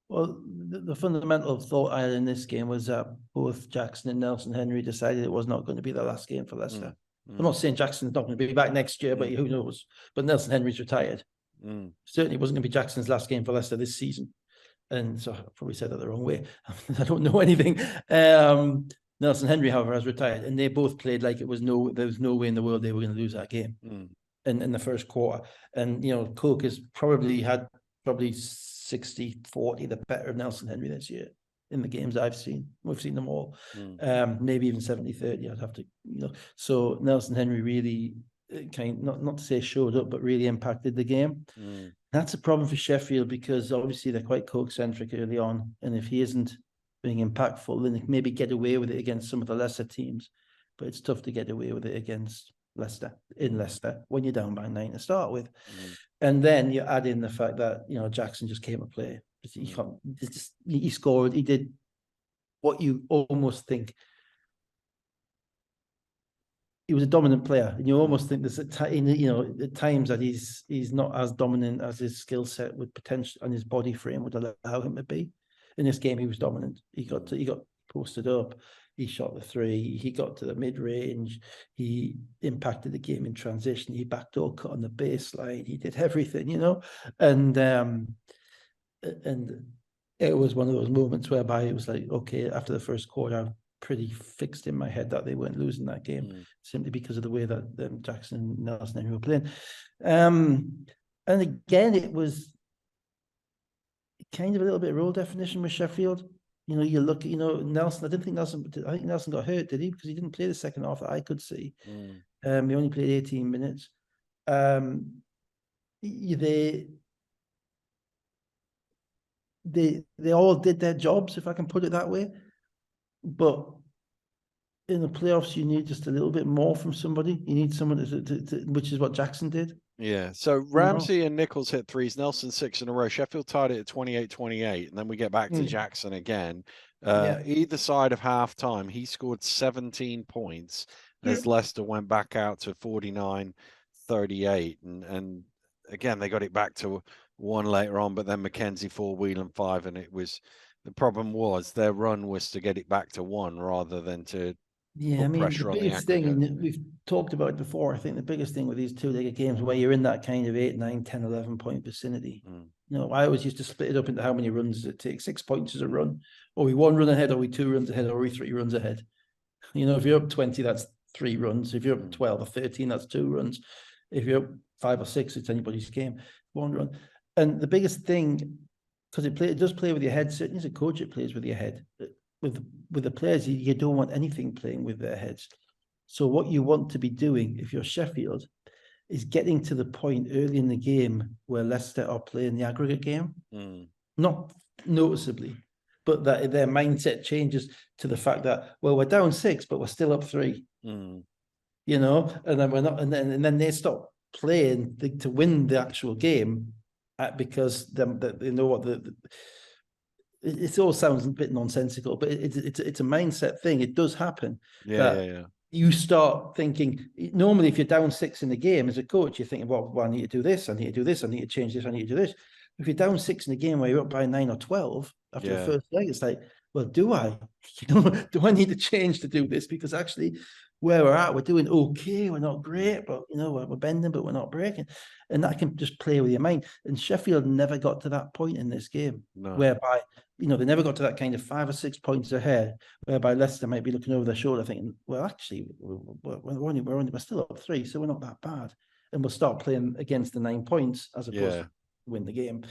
B: Well, the fundamental thought I had in this game was that both Jackson and Nelson Henry decided it was not going to be the last game for Leicester. I'm not saying Jackson's not going to be back next year, but who knows? But Nelson Henry's retired. Certainly wasn't going to be Jackson's last game for Leicester this season. And so I probably said that the wrong way. I don't know anything. Nelson Henry, however, has retired. And they both played like there was no way in the world they were going to lose that game in the first quarter. And, Cook has probably 60-40 the better of Nelson Henry this year in the games I've seen. We've seen them all. Maybe even 70-30, I'd have to, So Nelson Henry really not to say showed up, but really impacted the game. That's a problem for Sheffield because obviously they're quite Coke-centric early on. And if he isn't being impactful, then they can maybe get away with it against some of the lesser teams. But it's tough to get away with it against Leicester, when you're down by 9 to start with. And then you add in the fact that, Jackson just came to play. He scored. He did what you almost think. He was a dominant player, and you almost think there's at times that he's not as dominant as his skill set would potential and his body frame would allow him to be. In this game, he was dominant. He got posted up. He shot the three. He got to the mid range. He impacted the game in transition. He backdoor cut on the baseline. He did everything, and it was one of those moments whereby it was like, okay, after the first quarter, I've pretty fixed in my head that they weren't losing that game simply because of the way that Jackson and Nelson and Henry were playing. And again, it was kind of a little bit of role definition with Sheffield. You look, Nelson. I think Nelson got hurt, did he? Because he didn't play the second half that I could see. He only played 18 minutes. They all did their jobs, if I can put it that way. But in the playoffs, you need just a little bit more from somebody. You need someone to which is what Jackson did.
A: Yeah. So Ramsey and Nichols hit threes. Nelson 6 in a row. Sheffield tied it at 28-28. And then we get back to Jackson again. Either side of halftime, he scored 17 points as Leicester went back out to 49-38. And again, they got it back to 1 later on, but then Mackenzie 4, Whelan 5. And the problem was their run was to get it back to 1 rather than to put pressure on the
B: biggest thing, and we've talked about it before, I think the biggest thing with these two-legged games where you're in that kind of 8, 9, 10, 11 point vicinity. I always used to split it up into how many runs does it take. 6 points is a run. Or we 1 run ahead, or we 2 runs ahead, or we 3 runs ahead. If you're up 20, that's 3 runs. If you're up 12 or 13, that's 2 runs. If you're up 5 or 6, it's anybody's game. 1 run. And the biggest thing, because it does play with your head. Certainly as a coach, it plays with your head. With the players, you don't want anything playing with their heads. So what you want to be doing, if you're Sheffield, is getting to the point early in the game where Leicester are playing the aggregate game. Not noticeably, but that their mindset changes to the fact that, well, we're down 6, but we're still up 3. And then we're not, and then they stop playing to win the actual game because they know what it all sounds a bit nonsensical, but it's a mindset thing. It does happen. You start thinking, normally if you're down 6 in the game as a coach, you're thinking, well, I need to do this, I need to do this, I need to change this, I need to do this. If you're down 6 in the game where you're up by 9 or 12 after the first leg, it's like, well, do I need to change to do this? Because actually where we're at, we're doing okay, we're not great, but we're bending, but we're not breaking. And that can just play with your mind. And Sheffield never got to that point in this game, whereby, they never got to that kind of 5 or 6 points ahead, whereby Leicester might be looking over their shoulder thinking, well, actually, we're still up 3, so we're not that bad. And we'll start playing against the 9 points as opposed to win the game.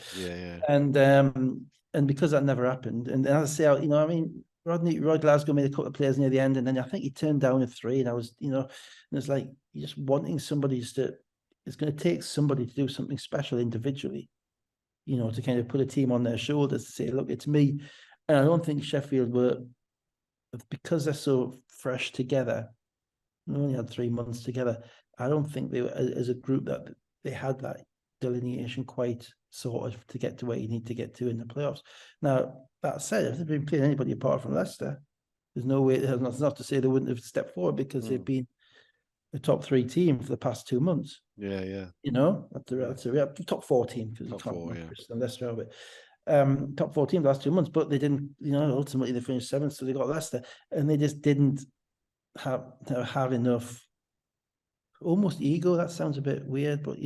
B: And because that never happened, and as I say, Roy Glasgow made a couple of plays near the end, and then I think he turned down a 3, and I was, and it's like you're just wanting somebody it's going to take somebody to do something special individually, to kind of put a team on their shoulders to say, look, it's me. And I don't think Sheffield were, because they're so fresh together, we only had 3 months together, I don't think they were, as a group, that they had that delineation quite sort of to get to where you need to get to in the playoffs. Now, that said, if they've been playing anybody apart from Leicester, there's no way, that's not to say they wouldn't have stepped forward, because they've been the top 3 team for the past 2 months. That's a top 4 team, because you can't Bristol and Leicester out of it. Top 4 team the last 2 months, but they didn't, ultimately they finished 7th, so they got Leicester, and they just didn't have enough almost ego. That sounds a bit weird, but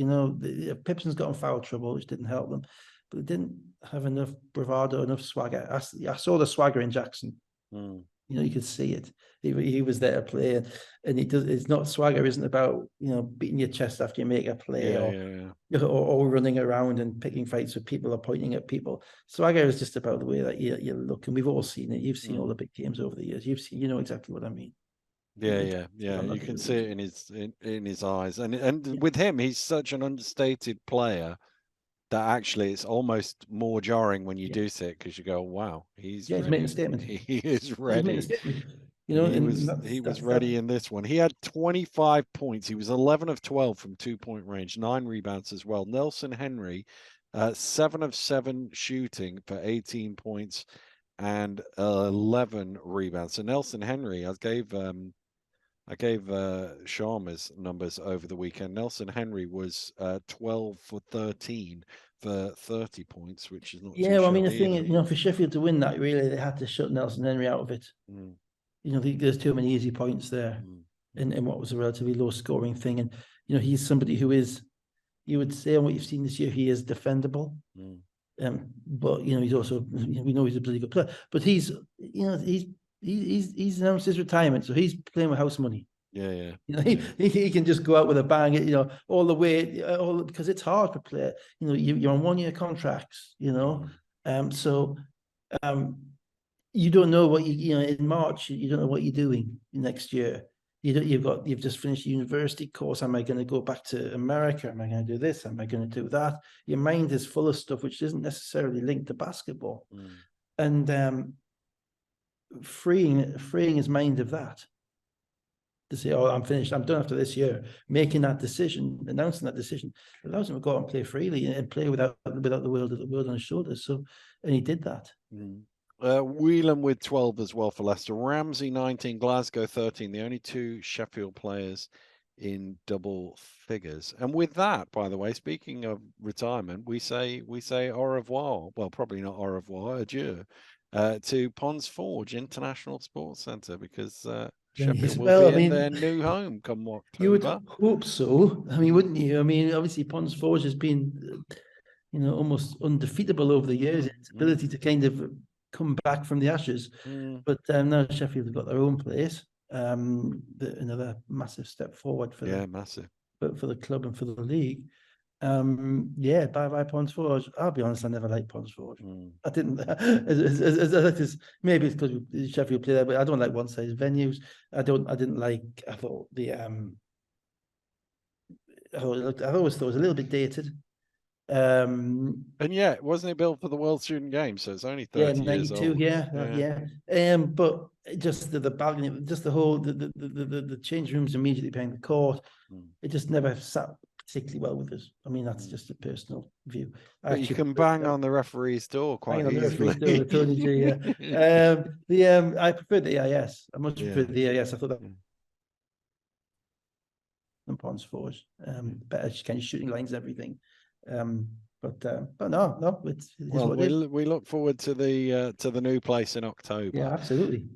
B: Pipson's got in foul trouble, which didn't help them, but they didn't have enough bravado, enough swagger. I saw the swagger in Jackson. You could see it. He was there to play, and it's not, swagger isn't about beating your chest after you make a play or running around and picking fights with people or pointing at people. Swagger is just about the way that you look, and we've all seen it. You've seen all the big games over the years. You've seen, exactly what I mean.
A: You can see it in his eyes, and with him, he's such an understated player that actually it's almost more jarring when you do see it, because you go, wow, he's
B: making a statement.
A: He is ready. He was ready in this one. He had 25 points. He was 11 of 12 from 2-point range, 9 rebounds as well. Nelson Henry, 7 of 7 shooting for 18 points and 11 rebounds. So Nelson Henry, I gave Sharma's numbers over the weekend. Nelson Henry was 12 for 13 for 30 points, which is not too
B: Yeah, well, I mean, the
A: shabby
B: thing
A: either.
B: is, for Sheffield to win that, really, they had to shut Nelson Henry out of it. There's too many easy points there in what was a relatively low scoring thing. And, he's somebody who is, you would say on what you've seen this year, he is defendable. But, he's also, we know he's a pretty good player. But he's announced his retirement, so he's playing with house money.
A: Yeah.
B: He can just go out with a bang, all the way, because it's hard to play. You're on 1-year contracts, so you don't know what in March, you don't know what you're doing next year. You've just finished a university course. Am I going to go back to America? Am I going to do this? Am I going to do that? Your mind is full of stuff which isn't necessarily linked to basketball, and freeing his mind of that, to say, "Oh, I'm finished. I'm done after this year." Making that decision, announcing that decision, allows him to go out and play freely and play without the world on his shoulders. So, and he did that.
A: Whelan with 12 as well for Leicester. Ramsey 19, Glasgow 13. The only 2 Sheffield players in double figures. And with that, by the way, speaking of retirement, we say au revoir. Well, probably not au revoir, adieu, to Ponds Forge International Sports Centre, because Sheffield will be in their new home come October.
B: You would hope so. I mean, wouldn't you? I mean, obviously, Ponds Forge has been, almost undefeatable over the years. Its ability to kind of come back from the ashes. But now Sheffield have got their own place. Another massive step forward for
A: massive.
B: But for the club and for the league. Bye Ponds Forge. I'll be honest, I never liked Ponds Forge. I didn't. Maybe it's because Sheffield play there, but I don't like one-size venues. I didn't like. I thought I always thought it was a little bit dated.
A: And wasn't it built for the World Student Games? So it's only 30 years old.
B: But just the balcony, just the whole the change rooms immediately behind the court, it just never sat particularly well with us. I mean, that's just a personal view.
A: But you can bang on the referee's door quite easily.
B: The Tony G, I prefer the AIS. I much prefer the AIS. I thought that than Ponds Forge. Better kind of shooting lines and everything. But no,
A: we look forward to the new place in October.
B: Yeah, absolutely.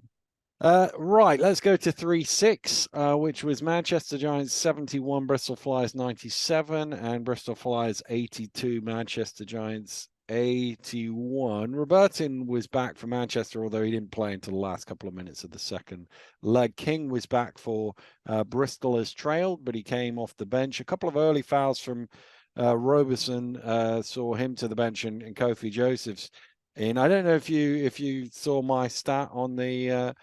A: Right, let's go to 3-6, which was Manchester Giants 71, Bristol Flyers 97, and Bristol Flyers 82, Manchester Giants 81. Robertin was back for Manchester, although he didn't play until the last couple of minutes of the second leg. King was back for Bristol as trailed, but he came off the bench. A couple of early fouls from Roberson saw him to the bench, and Kofi Joseph's in. I don't know if you saw my stat on the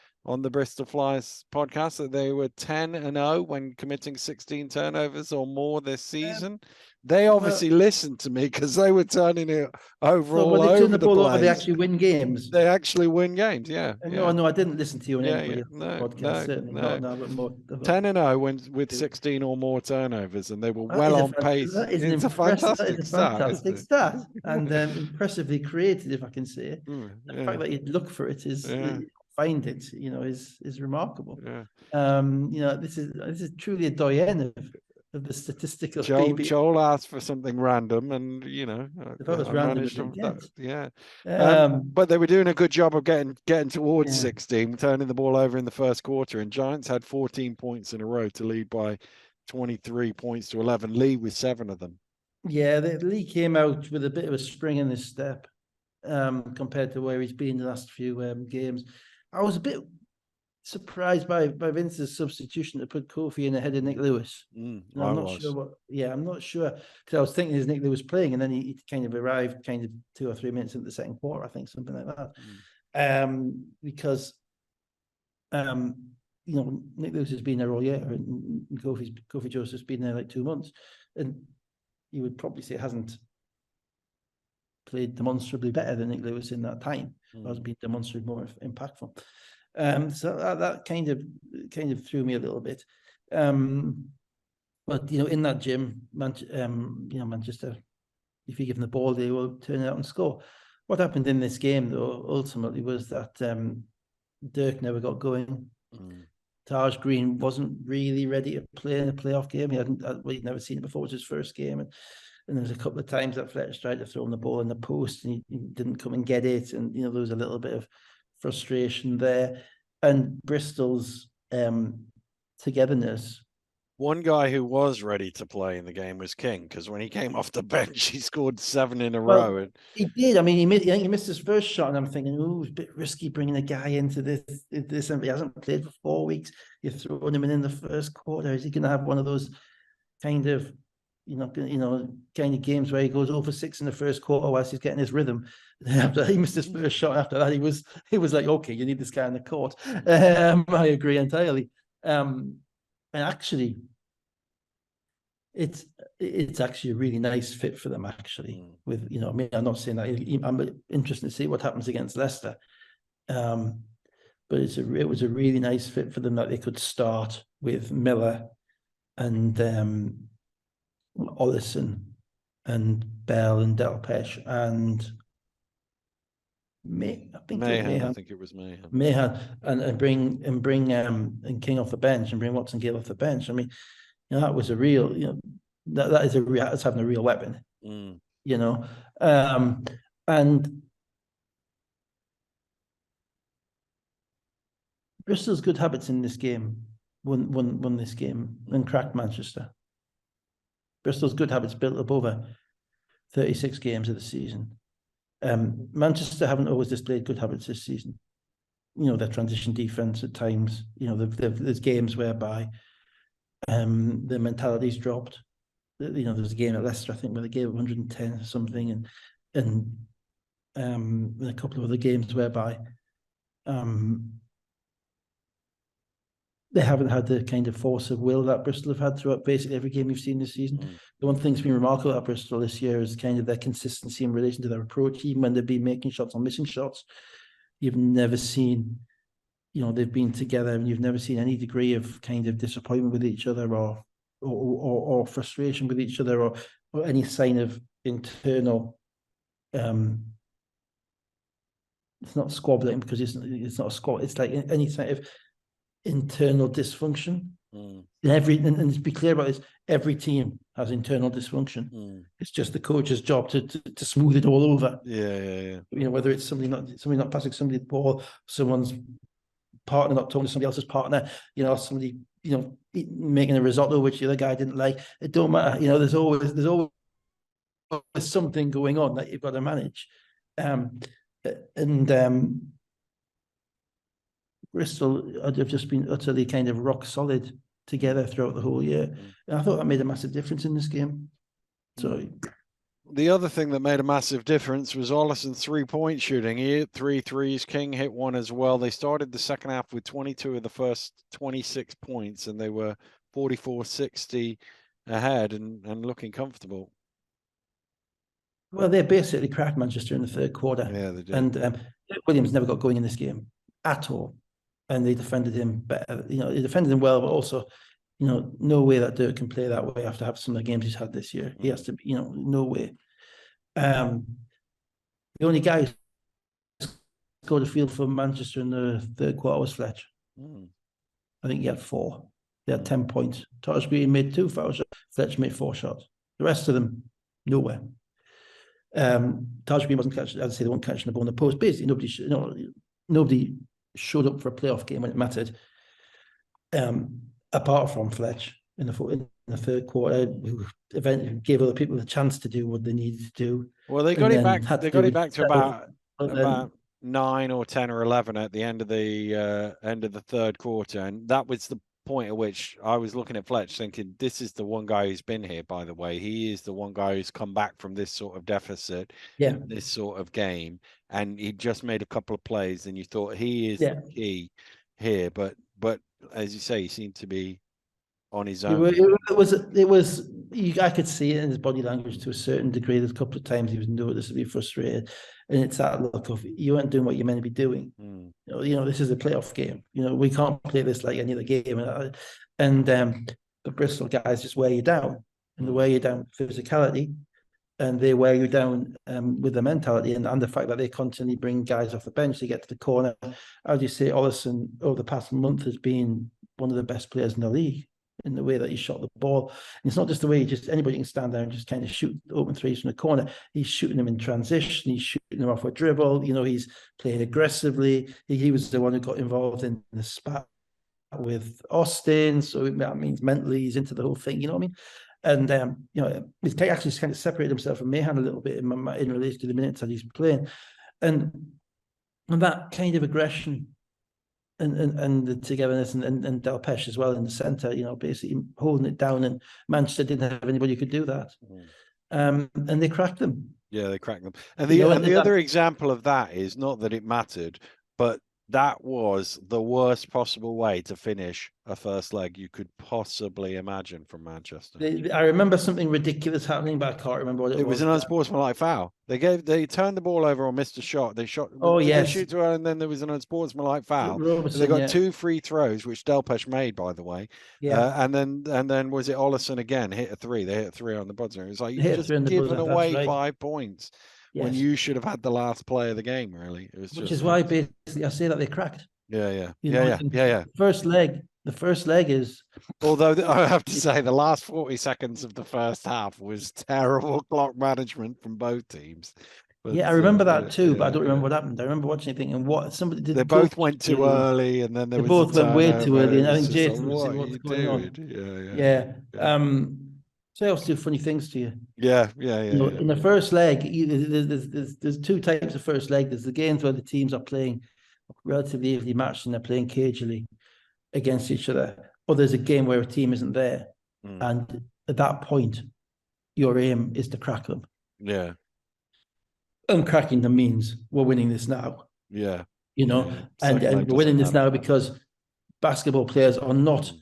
A: Bristol Flyers podcast that they were 10-0 when committing 16 turnovers or more this season. They obviously listened to me because they were turning it over all over the place.
B: They actually win games.
A: They actually win games, yeah.
B: No, I didn't listen to you on anybody podcast. Certainly not. No, but more
A: 10-0 with 16 or more turnovers, and they were on pace. It's a fantastic
B: stat, and impressively created, if I can say. The fact that you'd look for it is. Find it, is remarkable. This is truly a doyen of the statistical.
A: Joel asked for something random, and
B: if I was random,
A: but they were doing a good job of getting towards 16, turning the ball over in the first quarter, and Giants had 14 points in a row to lead by 23 points to 11. Lee with 7 of them.
B: Yeah, Lee came out with a bit of a spring in his step compared to where he's been the last few games. I was a bit surprised by Vince's substitution to put Kofi in ahead of Nick Lewis. I'm not sure because I was thinking as Nick Lewis playing, and then he kind of arrived 2 or 3 minutes into the second quarter, I think, something like that. Because Nick Lewis has been there all year, and Kofi Joseph's been there like 2 months, and you would probably say hasn't played demonstrably better than Nick Lewis in that time. Has been demonstrably more impactful. So that kind of threw me a little bit. But in that gym, Manchester, if you give them the ball, they will turn it out and score. What happened in this game, though, ultimately was that Dirk never got going. Taj Green wasn't really ready to play in a playoff game. He'd never seen it before. It was his first game, and there was a couple of times that Fletcher tried to throw him the ball in the post, and he didn't come and get it. And there was a little bit of frustration there. And Bristol's togetherness.
A: One guy who was ready to play in the game was King, because when he came off the bench, he scored 7 in a row. And
B: he did. I mean, he missed his first shot, and I'm thinking, oh, it's a bit risky bringing a guy into this. And he hasn't played for 4 weeks. You're throwing him in the first quarter. Is he going to have one of those kind of, kind of games where he goes over 6 in the first quarter whilst he's getting his rhythm? After he missed his first shot, after that, he was like, okay, you need this guy in the court. I agree entirely. And actually, it's actually a really nice fit for them, actually. With I mean, I'm not saying that. I'm interested to see what happens against Leicester, but it was a really nice fit for them that they could start with Miller and Ollison and Bell and Delpesh and I think
A: it was
B: Mahan, and bring King off the bench and bring Watson Gale off the bench. I mean, that was a real, that's having a real weapon, and Bristol's good habits in this game won this game and cracked Manchester. Bristol's good habits built up over 36 games of the season. Manchester haven't always displayed good habits this season. Their transition defense at times. There's games whereby the mentality's dropped. There was a game at Leicester, I think, where they gave 110 or something, and a couple of other games whereby they haven't had the kind of force of will that Bristol have had throughout basically every game you've seen this season. The one thing that's been remarkable about Bristol this year is kind of their consistency in relation to their approach, even when they've been making shots or missing shots. You've never seen, they've been together, and you've never seen any degree of kind of disappointment with each other or frustration with each other or any sign of internal. It's not squabbling, because it's not a squabble. It's like any kind of internal dysfunction. And to be clear about this, every team has internal dysfunction. It's just the coach's job to smooth it all over.
A: Yeah.
B: Whether it's somebody not passing somebody the ball, someone's partner not talking to somebody else's partner, somebody making a risotto which the other guy didn't like. It don't matter. There's always something going on that you've got to manage. Bristol have just been utterly kind of rock solid together throughout the whole year. And I thought that made a massive difference in this game. So
A: the other thing that made a massive difference was Ollison's 3-point shooting. He hit 3 threes. King hit 1 as well. They started the second half with 22 of the first 26 points, and they were 44-60 ahead and looking comfortable.
B: Well, they basically cracked Manchester in the third quarter.
A: Yeah, they did.
B: And Williams never got going in this game at all. And they defended him better. They defended him well, but also, no way that Dirk can play that way after having some of the games he's had this year. He has to be, no way. The only guy who scored a field for Manchester in the third quarter was Fletch. I think he had 4. They had 10 points. Taj Green made 2 foul shots. Fletch made 4 shots. The rest of them, nowhere. Taj Green wasn't catching, as I say, they weren't catching the ball in the post. Basically, nobody showed up for a playoff game when it mattered, apart from Fletch in the third quarter, who eventually gave other people the chance to do what they needed to do.
A: Well, they got it back. They got it back to about 9 or 10 or 11 at the end of the third quarter, and that was the point at which I was looking at Fletch thinking, this is the one guy who's been here, by the way. He is the one guy who's come back from this sort of deficit, this sort of game, and he just made a couple of plays, and you thought he is the key here. But as you say, he seemed to be on his own.
B: It was. I could see it in his body language to a certain degree. There's a couple of times he was noticeably frustrated, and it's that look of, you aren't doing what you're meant to be doing. This is a playoff game. We can't play this like any other game. And the Bristol guys just wear you down, and they wear you down with physicality, and they wear you down with the mentality and the fact that they constantly bring guys off the bench to get to the corner. As you say, Ollison over the past month has been one of the best players in the league in the way that he shot the ball. And it's not just the way anybody can stand there and just kind of shoot open threes from the corner. He's shooting them in transition. He's shooting them off a dribble. He's playing aggressively. He was the one who got involved in the spat with Austin. So that means mentally he's into the whole thing. You know what I mean? And he's actually kind of separated himself from Mahan a little bit in relation to the minutes that he's playing, and that kind of aggression and the togetherness and Delpesh as well in the centre, basically holding it down. And Manchester didn't have anybody who could do that, and they cracked them.
A: Yeah, they cracked them. And the other example of that is not that it mattered, but that was the worst possible way to finish a first leg you could possibly imagine from Manchester.
B: I remember something ridiculous happening, but I can't remember what it was.
A: It was an unsportsmanlike foul. They turned the ball over or missed a shot. They shot.
B: Oh, yes.
A: They shoot too early, and then there was an unsportsmanlike foul.
B: Robertson,
A: they got 2 free throws, which Delpesh made, by the way.
B: Yeah.
A: And then was it Ollison again? Hit a 3. They hit a 3 on the buzzer. It was like you just given away 5 points. Yes. When you should have had the last play of the game, really. It was
B: Which is why basically I say that they cracked.
A: Yeah.
B: The first leg is.
A: Although I have to say, the last 40 seconds of the first half was terrible clock management from both teams.
B: But, I remember that too, but I don't remember what happened. I remember watching it thinking, what somebody did.
A: They both went too early, and then they
B: both went way too early. And I think Jason
A: was
B: saying, what's going on?
A: Yeah.
B: So they also do funny things to you.
A: Yeah.
B: In the first leg, there's 2 types of first leg. There's the games where the teams are playing relatively evenly matched and they're playing cagely against each other. Or there's a game where a team isn't there. And at that point, your aim is to crack them.
A: Yeah.
B: And cracking them means we're winning this now.
A: Yeah.
B: And we're winning this now because basketball players are not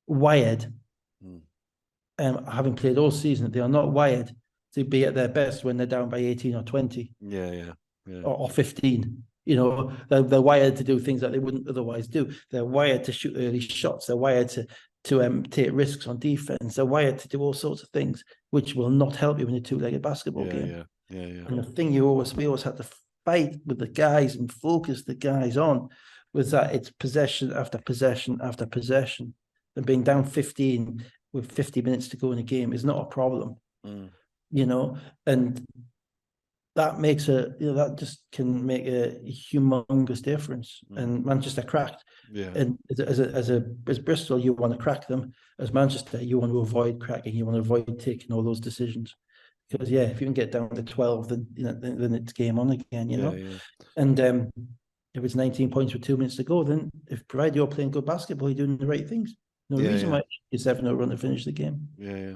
B: wired. Having played all season, they are not wired to be at their best when they're down by 18 or 20.
A: Yeah.
B: Or 15. They're wired to do things that they wouldn't otherwise do. They're wired to shoot early shots. They're wired to take risks on defense. They're wired to do all sorts of things, which will not help you in a 2-legged basketball game.
A: Yeah.
B: And the thing we always had to fight with the guys and focus the guys on was that it's possession after possession after possession. And being down 15 with 50 minutes to go in a game is not a problem, and that makes that just can make a humongous difference. And Manchester cracked. Yeah. And as Bristol, you want to crack them. As Manchester, you want to avoid cracking. You want to avoid taking all those decisions. Because if you can get down to 12, then then it's game on again. Yeah. And if it's 19 points with 2 minutes to go, then provided you're playing good basketball, you're doing the right things. No reason why you 7-0 run to finish the game.
A: Yeah.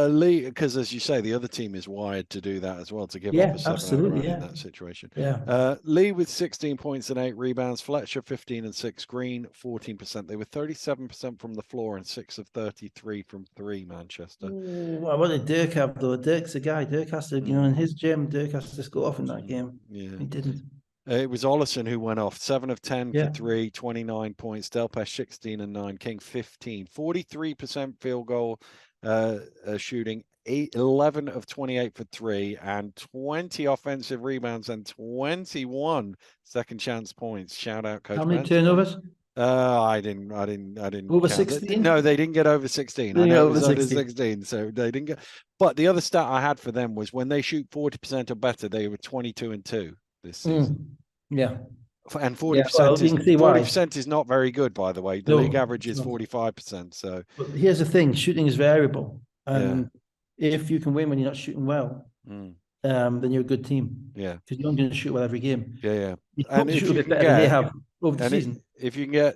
A: Lee, because as you say, the other team is wired to do that as well, to give up a 7-0 run in that situation.
B: Yeah.
A: Lee with 16 points and 8 rebounds. Fletcher 15 and 6. Green 14%. They were 37% from the floor and 6 of 33 from 3. Manchester.
B: What did Dirk have though? Dirk's a guy. Dirk has to, in his gym, Dirk has to score off in that game. Yeah, he didn't.
A: It was Ollison who went off 7 of 10 for 3, 29 points. Delpesh 16 and 9. King 15, 43% field goal shooting, 11 of 28 for 3, and 20 offensive rebounds and 21 second chance points. Shout out, Coach.
B: How many turnovers?
A: I didn't.
B: Over 16?
A: No, they didn't get over 16. I know it was under 16, so they didn't get. But the other stat I had for them was when they shoot 40% or better, they were 22 and 2 this season.
B: Yeah.
A: And 40% is not very good, by the way. The league average is 45%. So
B: but here's the thing: shooting is variable, and if you can win when you're not shooting well, then you're a good team.
A: Yeah,
B: because you're not going to shoot well every game.
A: Yeah.
B: And if you they have over the season,
A: if you can get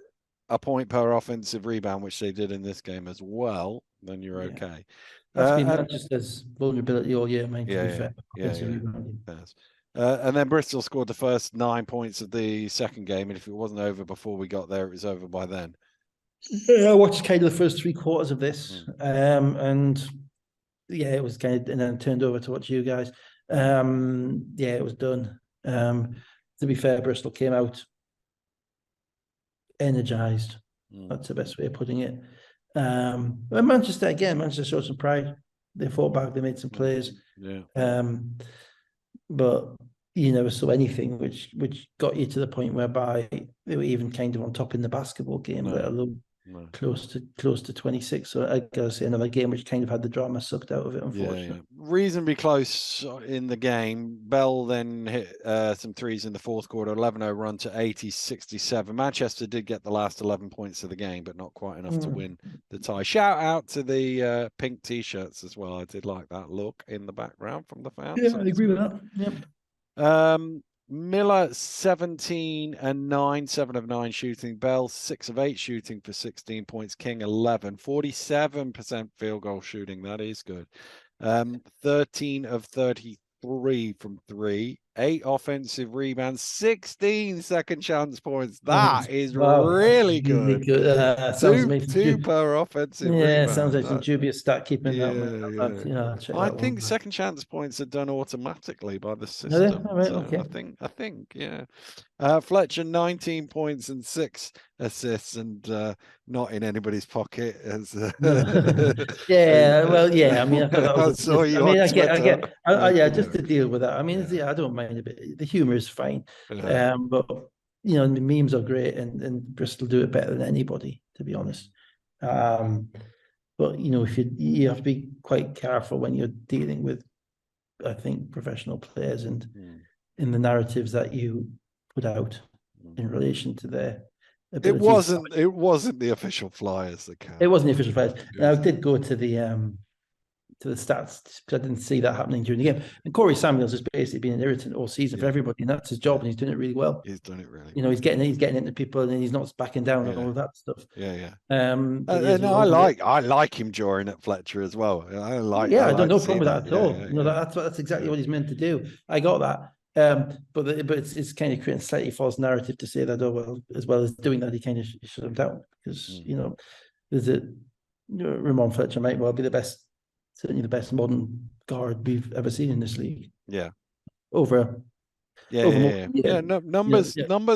A: a point per offensive rebound, which they did in this game as well, then you're okay.
B: That's been Manchester's vulnerability all year, mate. To be fair.
A: And then Bristol scored the first 9 points of the second game, and if it wasn't over before we got there, it was over by then.
B: I watched kind of the first 3 quarters of this, and it was kind of, and then turned over to watch you guys. It was done. To be fair, Bristol came out energized. That's the best way of putting it. Manchester showed some pride. they fought back, they made some plays.
A: Yeah.
B: But you never saw anything which got you to the point whereby they were even kind of on top in the basketball game, let alone close to 26. So I gotta say, another game which kind of had the drama sucked out of it, unfortunately.
A: Reasonably close in the game. Bell then hit some threes in the fourth quarter, 11-0 run to 80-67. Manchester did get the last 11 points of the game, but not quite enough to win the tie. Shout out to the pink t-shirts as well. I did like that look in the background from the fans.
B: Yeah, I agree with that.
A: Yep. Miller 17 and 9, 7 of 9 shooting. Bell 6 of 8 shooting for 16 points. King 11, 47% field goal shooting. That is good. 13 of 33 from 3, 8 offensive rebounds, 16 second chance points. That is really good. Two per offensive rebound.
B: Sounds like some dubious stat keeping. I
A: think second chance points are done automatically by the system.
B: All right,
A: so
B: okay.
A: I think, yeah. Fletcher 19 points and 6 assists, and not in anybody's pocket. As
B: well, yeah. I mean, I thought that was.
A: I saw you on Twitter.
B: Just to deal with that. I mean, I don't mind a bit. The humor is fine, but the memes are great, and Bristol do it better than anybody, to be honest. But if you have to be quite careful when you're dealing with, I think, professional players and in the narratives that you put out in relation to their abilities.
A: It wasn't the official Flyers that counted.
B: It wasn't the official Flyers. Now, I did go to the stats because I didn't see that happening during the game. And Corey Samuels has basically been an irritant all season for everybody, and that's his job, and he's doing it really well.
A: He's done it really.
B: He's getting into people, and he's not backing down and all of that stuff.
A: And I like him during at Fletcher as well. I
B: don't know problem with that at all. That's exactly what he's meant to do. I got that. But it's kind of creating a slightly false narrative to say that as well as doing that, he kind of shut him down because there's Ramon Fletcher might well be certainly the best modern guard we've ever seen in this league. Numbers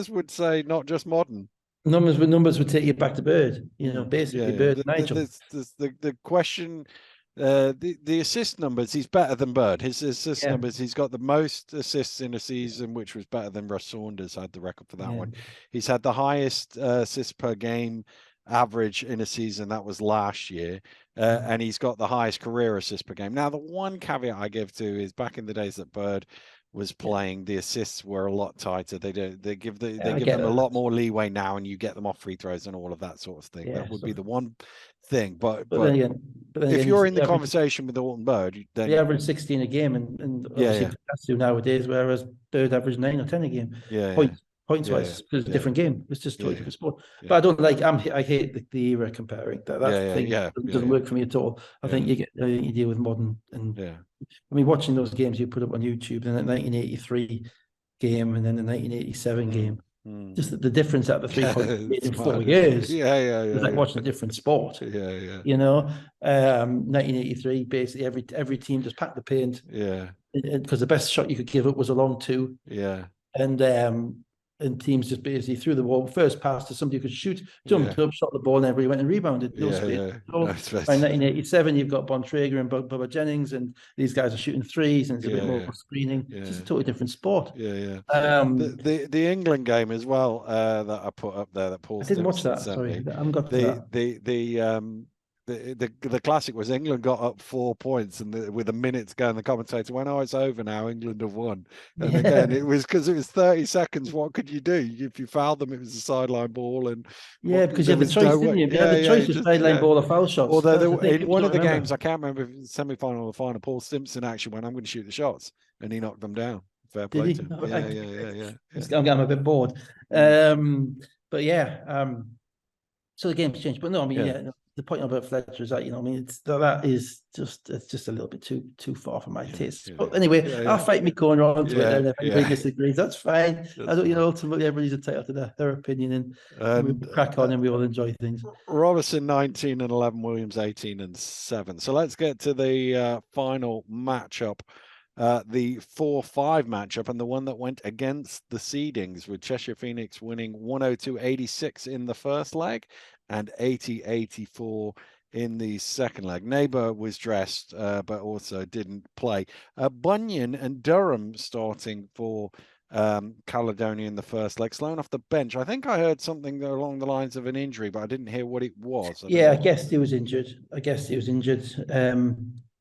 A: would say not just modern.
B: Numbers would take you back to Bird. Basically Bird. Nigel.
A: The question. The assist numbers, he's better than Bird. His assist numbers, he's got the most assists in a season, which was better than Russ Saunders had the record for that one. He's had the highest assists per game average in a season, that was last year, and he's got the highest career assists per game. Now, the one caveat I give to is back in the days that Bird was playing, the assists were a lot tighter. They give them a lot more leeway now, and you get them off free throws and all of that sort of thing. That would be the one thing. But if you're in the conversation with Alton Bird, then
B: they average 16 a game, and obviously that's nowadays, whereas Bird averaged 9 or 10 a game. Points wise, because it's a different game. It's just totally different sport. But I don't like. I hate the era comparing. That thing doesn't work for me at all. I think you deal with modern and. I mean, watching those games you put up on YouTube, and the 1983 game, and then the 1987 game. Just the difference at the 3 point in 4 years. It's like watching a different sport. 1983, basically every team just packed the paint. Because the best shot you could give up was a long two. And teams just basically threw the ball, first pass to somebody who could shoot, jumped up, shot the ball, and everybody went and rebounded. No space. By 1987, you've got Bontrager and Bubba Jennings, and these guys are shooting threes, and it's a bit more screening. It's just a totally different sport.
A: The England game as well that I put up there that Paul.
B: I didn't watch that. Sorry, I haven't got to that.
A: The classic was England got up 4 points, and with a minute to go, and the commentator went, "Oh, it's over now. England have won." And again, it was because it was 30 seconds. What could you do if you fouled them? It was a sideline ball, and
B: because you had the choice, didn't you? You had the choice of sideline ball or foul shots.
A: Although in one of the games, I can't remember if it was semi-final or the final, Paul Stimpson actually went, "I'm going to shoot the shots," and he knocked them down. Fair play to him.
B: I'm a bit bored. But so the game's changed. But no, I mean, the point about Fletcher is that it's just a little bit too far for my taste. But anyway, I'll fight me corner on Twitter, and if anybody disagrees, that's fine. I don't, ultimately everybody's entitled to their opinion, and we crack on and we all enjoy things.
A: Robertson 19 and 11, Williams 18 and 7. So let's get to the final matchup. The 4-5 matchup, and the one that went against the seedings, with Cheshire Phoenix winning 102-86 in the first leg and 80-84 in the second leg. Neighbour was dressed, but also didn't play. Bunyan and Durham starting for Caledonia in the first leg. Sloan off the bench. I think I heard something along the lines of an injury, but I didn't hear what it was.
B: Yeah, I guess he was injured.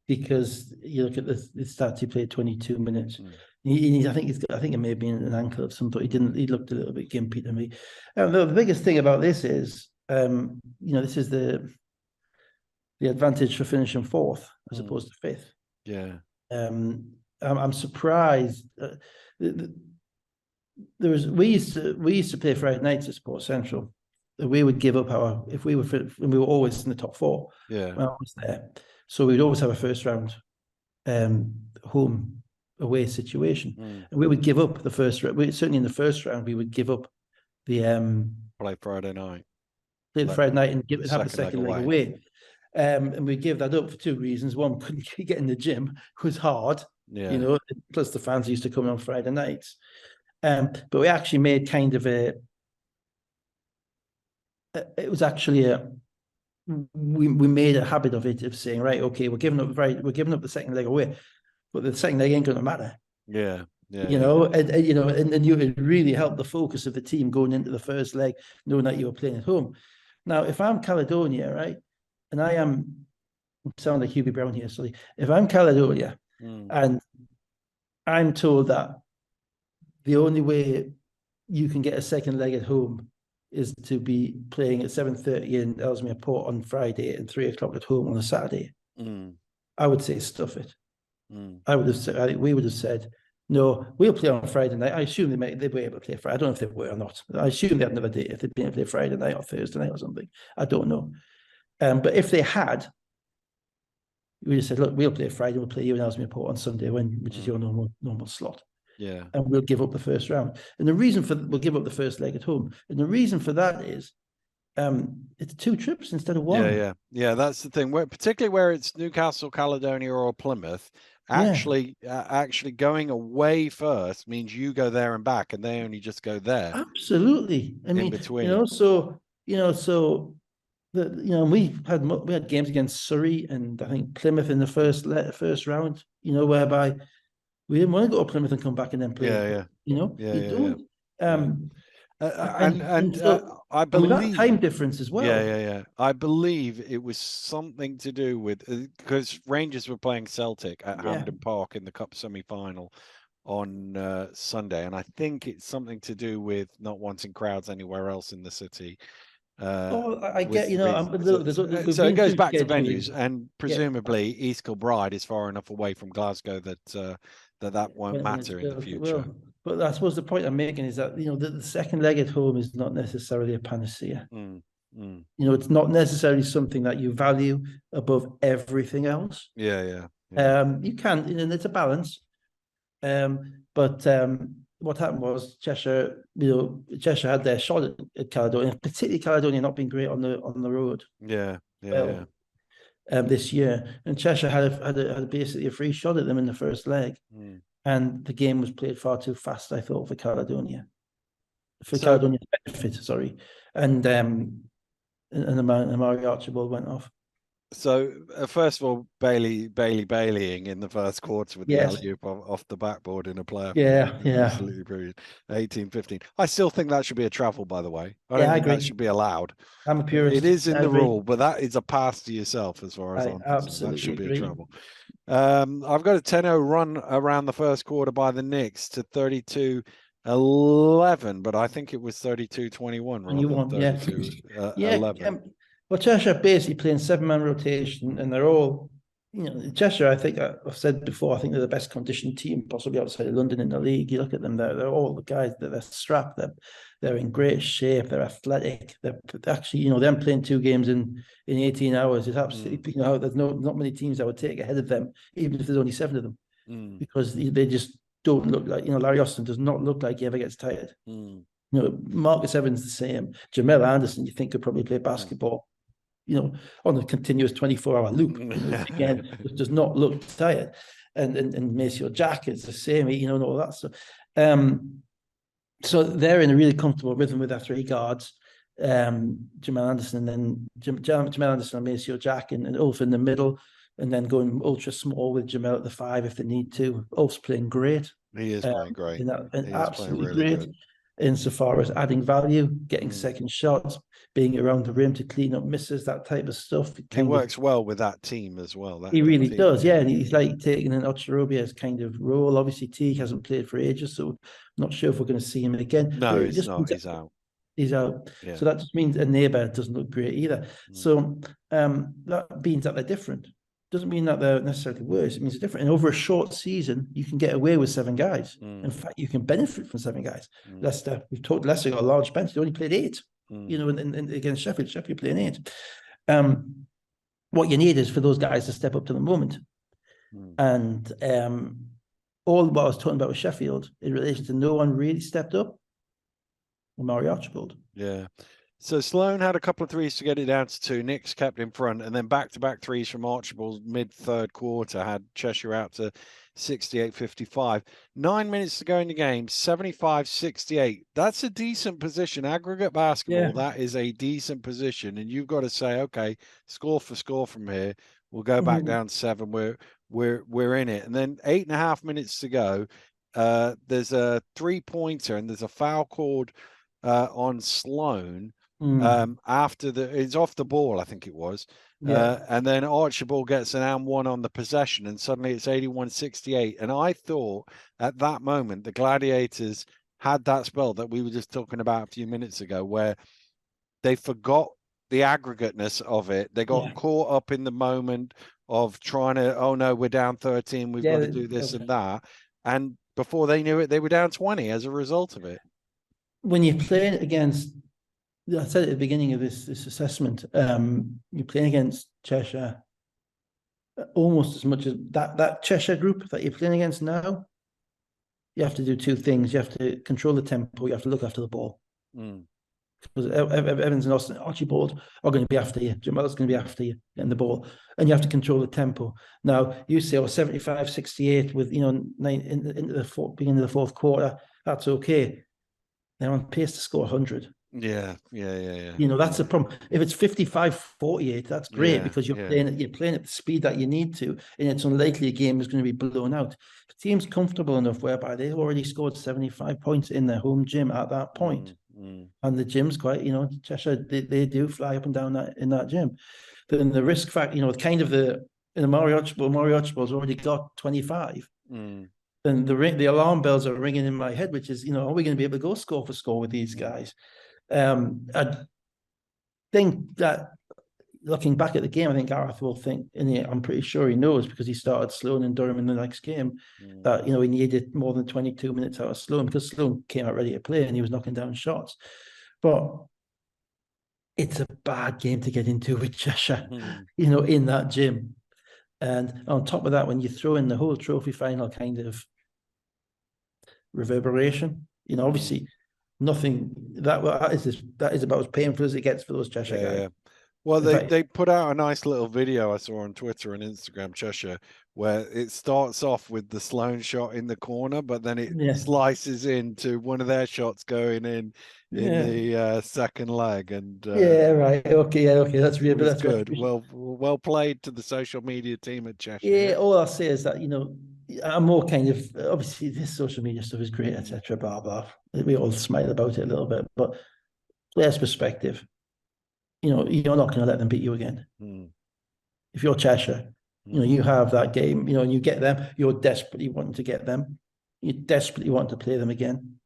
B: Because you look at the stats, he played 22 minutes. I think it may have been an ankle of some sort. He looked a little bit gimpy to me. The biggest thing about this is, this is the advantage for finishing fourth as opposed to fifth.
A: Yeah.
B: I'm surprised. We used to play Friday nights at Sports Central. We would give up when we were always in the top four.
A: Yeah.
B: When I was there. So we'd always have a first round home away situation. And we would give up the first round. Certainly in the first round, we would give up the
A: play Friday night.
B: Play Friday night and have the second leg away. And we give that up for two reasons. One, couldn't get in the gym, it was hard.
A: Yeah.
B: Plus the fans used to come on Friday nights. But we actually made kind of it was actually we made a habit of it, of saying, right, okay, we're giving up the second leg away, but the second leg ain't going to matter.
A: Yeah. Yeah.
B: And it really helped the focus of the team going into the first leg, knowing that you were playing at home. Now, if I'm Caledonia, right, and I sound like Hubie Brown here, sorry. If I'm Caledonia and I'm told that the only way you can get a second leg at home is to be playing at 7:30 in Ellesmere Port on Friday and 3 o'clock at home on a Saturday, I would say stuff it. I think we would have said, no, we'll play on Friday night. I assume they were able to play Friday. I don't know if they were or not. I assume they had another day, if they'd been able to play Friday night or Thursday night or something. I don't know. But if they had, we just said, look, we'll play Friday, we'll play you in Ellesmere Port on Sunday, which is your normal slot.
A: Yeah.
B: And we'll give up the first round. And the reason we'll give up the first leg at home. And the reason for that is it's 2 trips instead of 1.
A: Yeah. That's the thing. Particularly where it's Newcastle, Caledonia, or Plymouth. Actually going away first means you go there and back, and they only just go there.
B: Absolutely. I mean,
A: between.
B: We had games against Surrey and I think Plymouth in the first round. Whereby we didn't want to go to Plymouth and come back and then play.
A: I believe
B: that time difference as well.
A: Yeah. I believe it was something to do with because Rangers were playing Celtic at Hampden Park in the Cup semi-final on Sunday, and I think it's something to do with not wanting crowds anywhere else in the city.
B: I get,
A: so it goes back to venues, and presumably East Kilbride is far enough away from Glasgow that won't matter in the future.
B: But I suppose the point I'm making is that the second leg at home is not necessarily a panacea. It's not necessarily something that you value above everything else.
A: Yeah.
B: You can, and it's a balance. But what happened was Cheshire had their shot at Caledonia, particularly Caledonia not being great on the road. This year, and Cheshire had basically a free shot at them in the first leg, and the game was played far too fast, I thought, for Caledonia. Caledonia's benefit, sorry, and Amari Archibald went off.
A: So first of all, Baileying in the first quarter with the alley-oop off the backboard in a playoff. Absolutely brilliant. 18-15. I still think that should be a travel, by the way. I don't think that should be allowed.
B: I'm a purist.
A: It is in the rule, but that is a pass to yourself as far as I'm concerned. That should be a travel. I've got a 10-0 run around the first quarter by the Knicks to 32-11, but I think it was 32-21 rather than 32-11.
B: Well, Cheshire basically playing 7-man rotation, and they're all, Cheshire, I think I've said before, I think they're the best conditioned team possibly outside of London in the league. You look at them, they're all the guys, they're strapped, they're in great shape, they're athletic. They're actually, them playing 2 games in 18 hours is absolutely, there's not many teams that would take ahead of them, even if there's only 7 of them, because they just don't look like, Larry Austin does not look like he ever gets tired. Marcus Evans the same. Jamel Anderson, you think could probably play basketball, on a continuous 24-hour loop. Again, does not look tired. And Maceo Jack is the same, and all that stuff. So they're in a really comfortable rhythm with their 3 guards. Jamal Anderson, and then Jamal Anderson and Maceo Jack, and Ulf in the middle, and then going ultra small with Jamal at the 5 if they need to. Ulf's playing great.
A: He is playing great.
B: And
A: He is playing
B: absolutely
A: really
B: great
A: good.
B: insofar as adding value, getting second shots, being around the rim to clean up misses, that type of stuff.
A: He works well with that team as well.
B: He really does, yeah. And
A: Yeah.
B: he's like taking an Ocherobia's kind of role. Obviously, Teague hasn't played for ages, so I'm not sure if we're going to see him again.
A: No, he's not. He's out.
B: He's out.
A: Yeah.
B: So that just means a neighbour doesn't look great either. So that means that they're different. Doesn't mean that they're necessarily worse. It means they're different. And over a short season, you can get away with 7 guys. In fact, you can benefit from 7 guys. Leicester, we've talked, Leicester got a large bench. They only played 8, you know, in against Sheffield. Sheffield playing 8. What you need is for those guys to step up to the moment. And all what I was talking about with Sheffield in relation to no one really stepped up. Omari Archibald.
A: Yeah. So Sloan had a couple of threes to get it down to 2. Nick's kept in front, and then back-to-back threes from Archibald mid-third quarter had Cheshire out to 68-55. 9 minutes to go in the game, 75-68. That's a decent position. Aggregate basketball, that is a decent position, and you've got to say, okay, score for score from here. We'll go back down 7. We're in it. And then 8.5 minutes to go. There's a 3-pointer, and there's a foul called on Sloan after it's off the ball, I think it was. And then Archibald gets an and 1 on the possession, and suddenly it's 81-68. And I thought at that moment the Gladiators had that spell that we were just talking about a few minutes ago, where they forgot the aggregateness of it. They got caught up in the moment of trying to, oh no, we're down 13, we've got to do this and that. And before they knew it, they were down 20 as a result of it.
B: When you're playing against, I said at the beginning of this assessment, you're playing against Cheshire almost as much as that Cheshire group that you're playing against now. You have to do 2 things. You have to control the tempo. You have to look after the ball. Because Evans and Austin, Archibald are going to be after you. Jamal's going to be after you getting the ball, and you have to control the tempo. Now you say, 75-68 with into the beginning of the 4th quarter. That's okay. They're on pace to score 100.
A: Yeah.
B: You know, that's the problem. If it's 55-48, that's great because you're playing at the speed that you need to, and it's unlikely a game is going to be blown out. If the team's comfortable enough whereby they've already scored 75 points in their home gym at that point, and the gym's quite, Cheshire, they do fly up and down in that gym. But in the risk factor, kind of Omari Archibald's already got 25. Then the alarm bells are ringing in my head, which is, are we going to be able to go score for score with these guys? I think that looking back at the game, I think Gareth will think, and I'm pretty sure he knows because he started Sloan and Durham in the next game, that, he needed more than 22 minutes out of Sloan because Sloan came out ready to play and he was knocking down shots. But it's a bad game to get into with Cheshire, in that gym. And on top of that, when you throw in the whole trophy final kind of reverberation, obviously nothing that is about as painful as it gets for those Cheshire guys.
A: Yeah. Well, they put out a nice little video I saw on Twitter and Instagram, Cheshire, where it starts off with the Sloan shot in the corner, but then it slices into one of their shots going in the second leg. And
B: okay, that's really
A: that's good. Well played to the social media team at Cheshire.
B: Yeah, all I'll say is that I'm more kind of, obviously this social media stuff is great, etc. Blah blah. We all smile about it a little bit, but players' perspective, you're not going to let them beat you again. If you're Cheshire, you have that game, and you get them, you're desperately wanting to get them. You desperately want to play them again,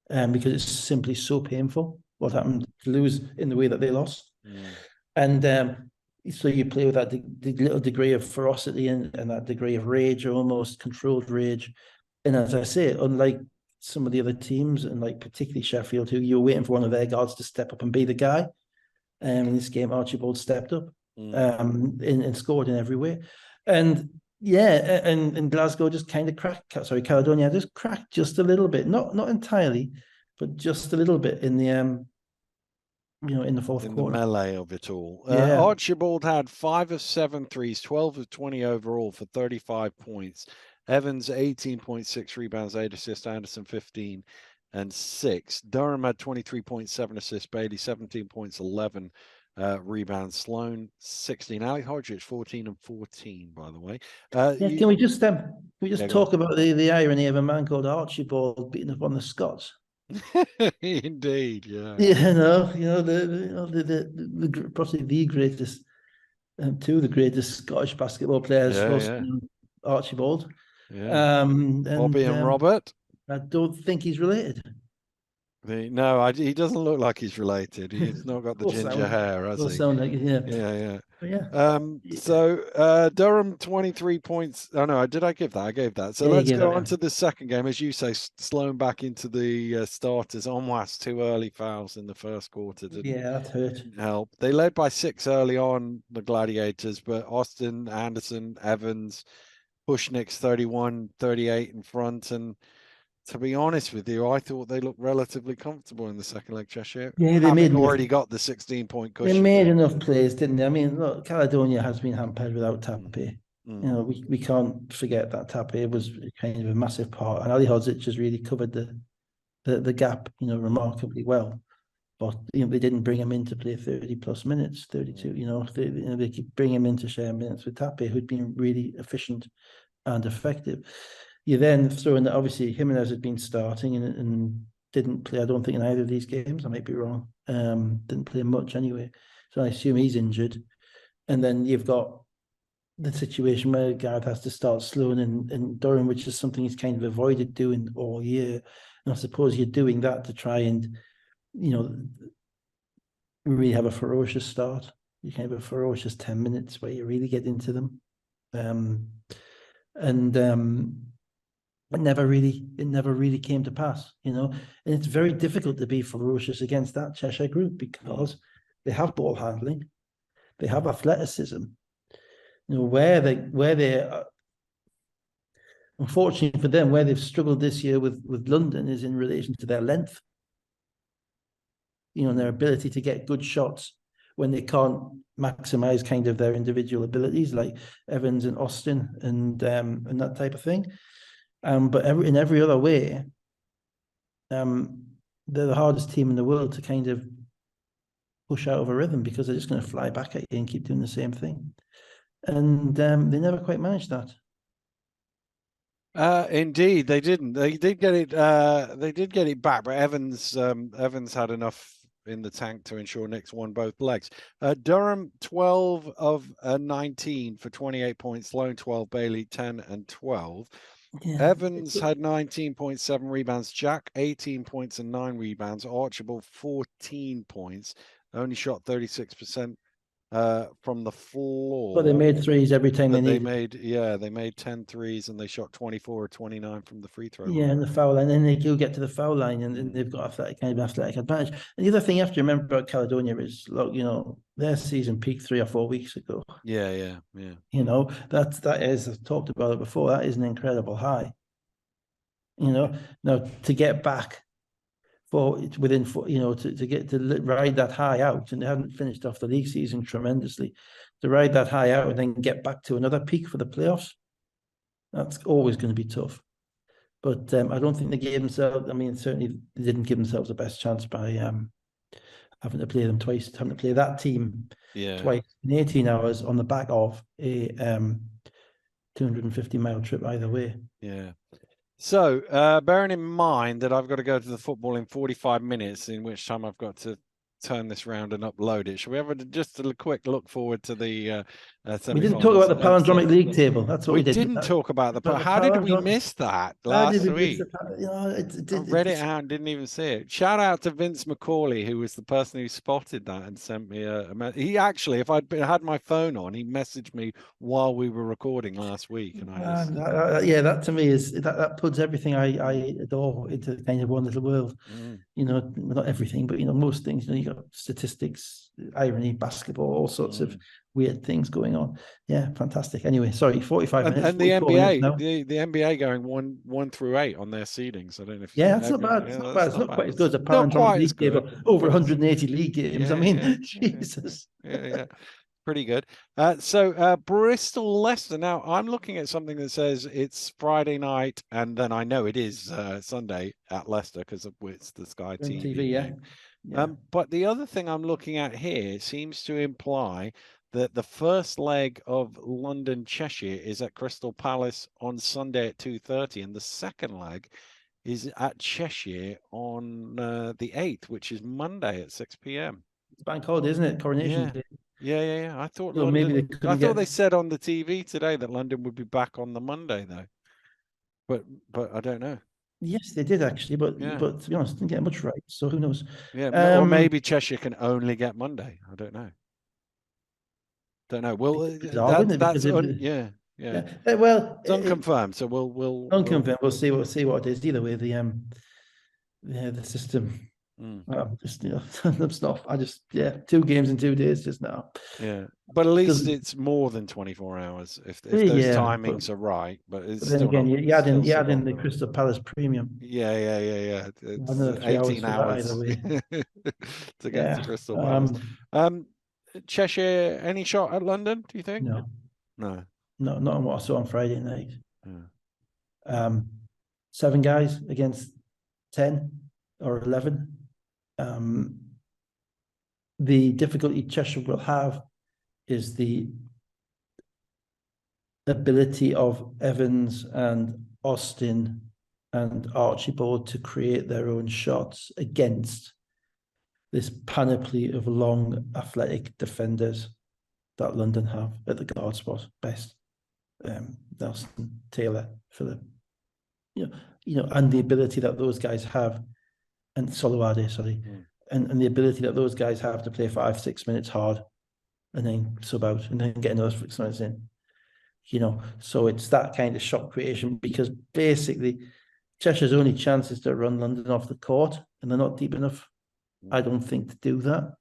B: because it's simply so painful what happened to lose in the way that they lost. And so you play with that little degree of ferocity and that degree of rage, or almost controlled rage. And as I say, unlike some of the other teams, and like particularly Sheffield, who you're waiting for one of their guards to step up and be the guy. In this game, Archibald stepped up and scored in every way. And and Glasgow just kind of Caledonia just cracked just a little bit, not entirely, but just a little bit in the in the 4th quarter.
A: The melee of it all. Archibald had 5 of 7 threes, 12 of 20 overall for 35 points. Evans 18.6 rebounds, 8 assists. Anderson 15. and 6. Durham had 23.7 assists. Bailey 17 points, 11 rebounds. Sloan 16. Alex Hodges 14 and 14. By the way,
B: Yeah, can we just talk about the irony of a man called Archibald beating up on the Scots?
A: Indeed, yeah.
B: The possibly the greatest, two of the greatest Scottish basketball players, Archibald.
A: Yeah. Bobby and Robert.
B: I don't think he's related.
A: No, he doesn't look like he's related. He's not got the ginger hair, has he?
B: Sound like, yeah.
A: Yeah.
B: Yeah.
A: So Durham 23 points. Oh no, did I give that? I gave that. So let's go on to the second game. As you say, Sloan back into the starters. Onwas 2 early fouls in the first quarter.
B: That hurt.
A: Didn't help. They led by 6 early on, the Gladiators, but Austin, Anderson, Evans, Pushnick's 31-38 in front. And to be honest with you, I thought they looked relatively comfortable in the second leg. Cheshire,
B: yeah, they
A: already got the 16-point cushion.
B: They made enough plays, didn't they? I mean, look, Caledonia has been hampered without Tappy. You know, we can't forget that Tappy was kind of a massive part, and Ali Hodzic has really covered the gap, remarkably well. But they didn't bring him in to play 30+ minutes, 32. They keep bring him in to share minutes with Tappy, who'd been really efficient and effective. You then throw in that obviously Jimenez had been starting and didn't play, I don't think, in either of these games. I might be wrong. Didn't play much anyway. So I assume he's injured. And then you've got the situation where Gareth has to start Sloan in Durham, which is something he's kind of avoided doing all year. And I suppose you're doing that to try and, really have a ferocious start. You can have a ferocious 10 minutes where you really get into them. It never really came to pass, and it's very difficult to be ferocious against that Cheshire group because they have ball handling, they have athleticism. Where they unfortunately for them, where they've struggled this year with London is in relation to their length, and their ability to get good shots when they can't maximize kind of their individual abilities, like Evans and Austin and that type of thing. But in every other way, they're the hardest team in the world to kind of push out of a rhythm because they're just going to fly back at you and keep doing the same thing. And they never quite managed that.
A: Indeed, they didn't. They did get it. They did get it back, but Evans had enough in the tank to ensure Knicks won both legs. Durham 12 of 19 for 28 points. Sloan 12, Bailey 10 and 12. Yeah. Evans had 19.7 rebounds. Jack 18 points and 9 rebounds. Archibald 14 points. Only shot 36% from the floor.
B: But they made threes every time they needed.
A: They made 10 threes and they shot 24 or 29 from the free throw line.
B: Yeah, and the foul line. And then they do get to the foul line and they've got athletic advantage. And the other thing you have to remember about Caledonia is, look, their season peaked 3 or 4 weeks ago.
A: Yeah.
B: That is, I've talked about it before, that is an incredible high. Now to get back to get to ride that high out, and they haven't finished off the league season tremendously, to ride that high out and then get back to another peak for the playoffs, that's always going to be tough. But I don't think they gave themselves, certainly they didn't give themselves the best chance by having to play them twice, having to play that team twice in 18 hours on the back of a 250-mile trip either way.
A: Yeah. So, bearing in mind that I've got to go to the football in 45 minutes, in which time I've got to turn this round and upload it. Shall we have just a quick look forward to the
B: we didn't talk about the palindromic league table. That's what we did.
A: We didn't talk about the how did we miss that last week? I read it out and didn't even see it. Shout out to Vince McCauley, who was the person who spotted that and sent me he actually, if I'd had my phone on, he messaged me while we were recording last week. And
B: that to me is that puts everything I adore into kind of one little world. Not everything, but most things. You got statistics, irony, basketball, all sorts of weird things going on. Yeah, fantastic. Anyway, sorry, 45 minutes.
A: And the NBA, the NBA going 1 through 8 on their seedings. I don't know if
B: that's not bad. It's not bad. It's not quite as good as a palindromic league game, over 180 league games. Jesus.
A: Yeah. Pretty good. So Bristol Leicester. Now I'm looking at something that says it's Friday night, and then I know it is Sunday at Leicester because it's the Sky TV
B: yeah.
A: game.
B: Yeah.
A: But the other thing I'm looking at here seems to imply that the first leg of London Cheshire is at Crystal Palace on Sunday at 2:30, and the second leg is at Cheshire on the 8th, which is Monday at 6 p.m.
B: It's bank holiday, isn't it? Coronation
A: Yeah.
B: Day.
A: Yeah. I thought
B: So maybe they
A: London. I
B: couldn't
A: thought they
B: get.
A: said on the TV today that London would be back on the Monday though. But I don't know.
B: Yes, they did actually, but
A: Yeah.
B: to be honest, didn't get much right. So who knows?
A: Yeah. Or maybe Cheshire can only get Monday. I don't know. Don't know. Well,
B: bizarre, wouldn't it?
A: that's
B: Yeah.
A: yeah.
B: Well,
A: It's unconfirmed. So we'll
B: unconfirmed. We'll see what it is. Either way, the system. Just that's not. I just 2 games in 2 days just now.
A: Yeah, but at least it's more than 24 hours if those timings are right. But it's
B: then
A: still
B: again,
A: not,
B: you add in the Crystal Palace premium.
A: Yeah. It's
B: Another 3
A: 18 hours
B: either way.
A: to get to Crystal Palace. Cheshire, any shot at London? Do you think?
B: No, not on what I saw on Friday night.
A: Yeah.
B: 7 guys against 10 or 11. The difficulty Cheshire will have is the ability of Evans and Austin and Archibald to create their own shots against this panoply of long, athletic defenders that London have at the guard spot. Best, Nelson, Taylor, Phillip, and the ability that those guys have, and Soluade, sorry, and the ability that those guys have to play 5-6 minutes hard, and then sub out, and then get another 6 minutes in. So it's that kind of shot creation, because basically Cheshire's only chance is to run London off the court, and they're not deep enough, I don't think, to do that.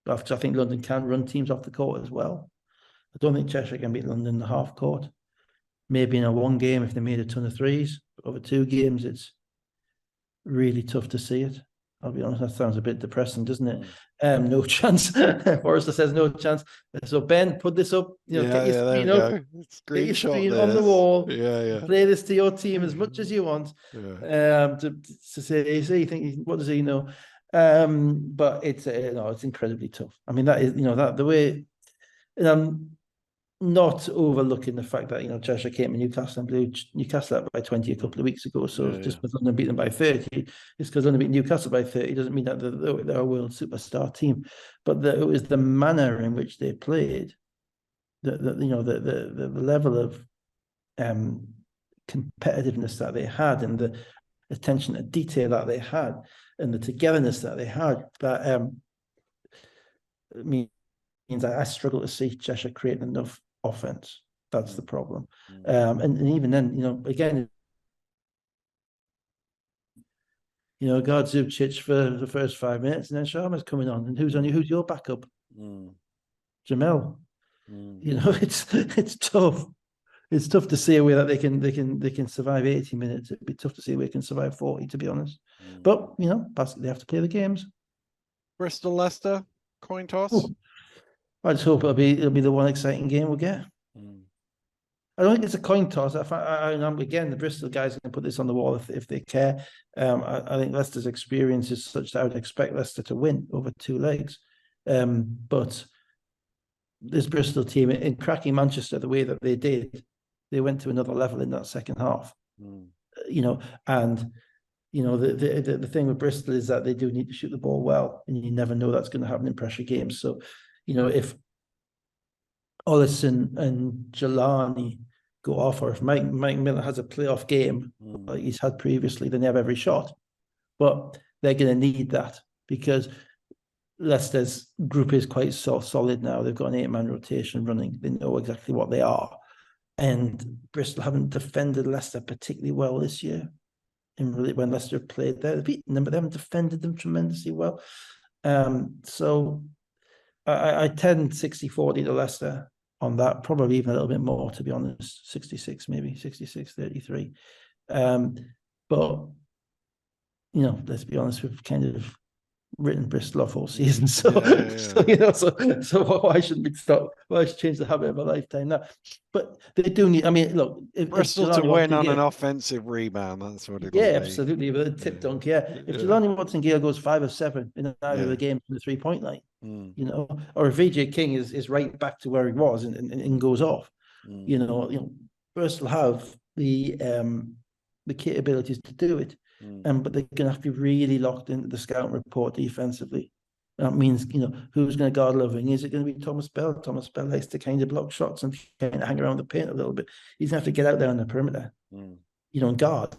B: Because I think London can run teams off the court as well. I don't think Cheshire can beat London in the half court. Maybe in a 1 game if they made a ton of threes. Over 2 games, it's really tough to see it. I'll be honest, that sounds a bit depressing, doesn't it? No chance. Forrester says no chance. So Ben, put this up. Get your screen up. Get your screen on the wall. Play this to your team as much as you want. To say, you think, what does he know? But it's it's incredibly tough. I mean, that is that the way. Not overlooking the fact that Cheshire came to Newcastle and blew Newcastle up by 20 a couple of weeks ago. So just because London beat them by 30, it's because London beat Newcastle by 30 doesn't mean that they're a world superstar team. But it was the manner in which they played, the level of competitiveness that they had, and the attention to detail that they had, and the togetherness that they had, that means I struggle to see Cheshire creating enough offense. That's the problem. And even then, again, guard Zubcic for the first 5 minutes, and then Sharma's coming on, and who's your backup? Jamel. It's tough. It's tough to see a way that they can survive 80 minutes. It'd be tough to see a way they can survive 40, to be honest. But they have to play the games.
A: Bristol Leicester coin toss.
B: I just hope it'll be the one exciting game we'll get. I don't think it's a coin toss. Again, the Bristol guys can put this on the wall if they care. I think Leicester's experience is such that I would expect Leicester to win over 2 legs. But this Bristol team, in cracking Manchester the way that they did, they went to another level in that second half. And the thing with Bristol is that they do need to shoot the ball well, and you never know that's going to happen in pressure games. So, if Ollison and Jelani go off, or if Mike Miller has a playoff game like he's had previously, then they have every shot. But they're going to need that, because Leicester's group is quite solid now. They've got an 8-man rotation running. They know exactly what they are. And Bristol haven't defended Leicester particularly well this year. When Leicester played there, they've beaten them, but they haven't defended them tremendously well. So I tend 60-40 to Leicester on that, probably even a little bit more, to be honest, 66 maybe, 66-33. But, let's be honest, we've kind of written Bristol off all season. So, so why shouldn't we stop? Why should change the habit of a lifetime now? But they do need. I mean, look, if
A: Bristol to win on an offensive rebound. That's what it'll be.
B: Absolutely, with a tip dunk. Yeah, if Jelani Watson-Gill goes 5 of 7 in either of the games from the 3-point line, or if VJ King is right back to where he was and goes off, Bristol have the capabilities to do it. But they're going to have to be really locked into the scouting report defensively. That means, who's going to guard Loving? Is it going to be Thomas Bell? Thomas Bell likes to kind of block shots and kind of hang around the paint a little bit. He's going to have to get out there on the perimeter, and guard.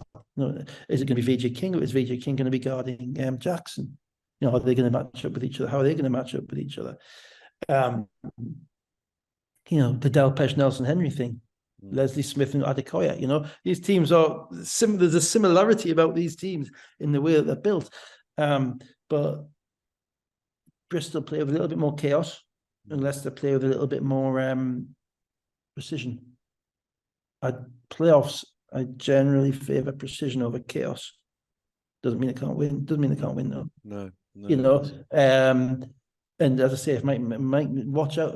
B: Is it going to be VJ King, or is VJ King going to be guarding Jackson? Are they going to match up with each other? How are they going to match up with each other? The Delpesh Nelson Henry thing. Leslie Smith and Adekoya, these teams are similar. There's a similarity about these teams in the way that they're built. But Bristol play with a little bit more chaos, and Leicester play with a little bit more precision. Playoffs, I generally favour precision over chaos. Doesn't mean it can't win. Doesn't mean it can't win, though.
A: No.
B: And as I say, if Mike watch out,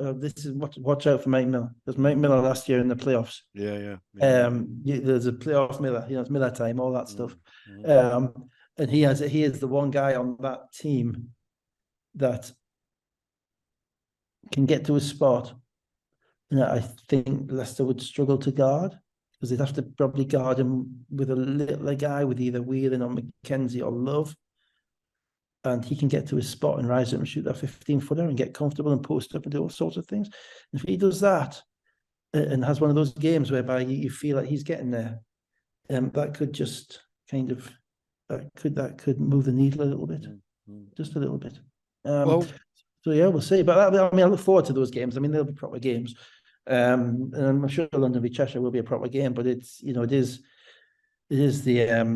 B: watch out for Mike Miller, because Mike Miller last year in the playoffs.
A: Yeah.
B: There's a playoff Miller. It's Miller time, all that stuff. And he is the one guy on that team that can get to a spot that I think Leicester would struggle to guard, because they'd have to probably guard him with a little guy with either Whelan or McKenzie or Love. And he can get to his spot and rise up and shoot that 15-footer and get comfortable and post up and do all sorts of things. And if he does that and has one of those games whereby you feel like he's getting there, that could just kind of that could move the needle a little bit, just a little bit. So yeah, we'll see. But I look forward to those games. I mean, they'll be proper games, and I'm sure London v Cheshire will be a proper game. But it's it is the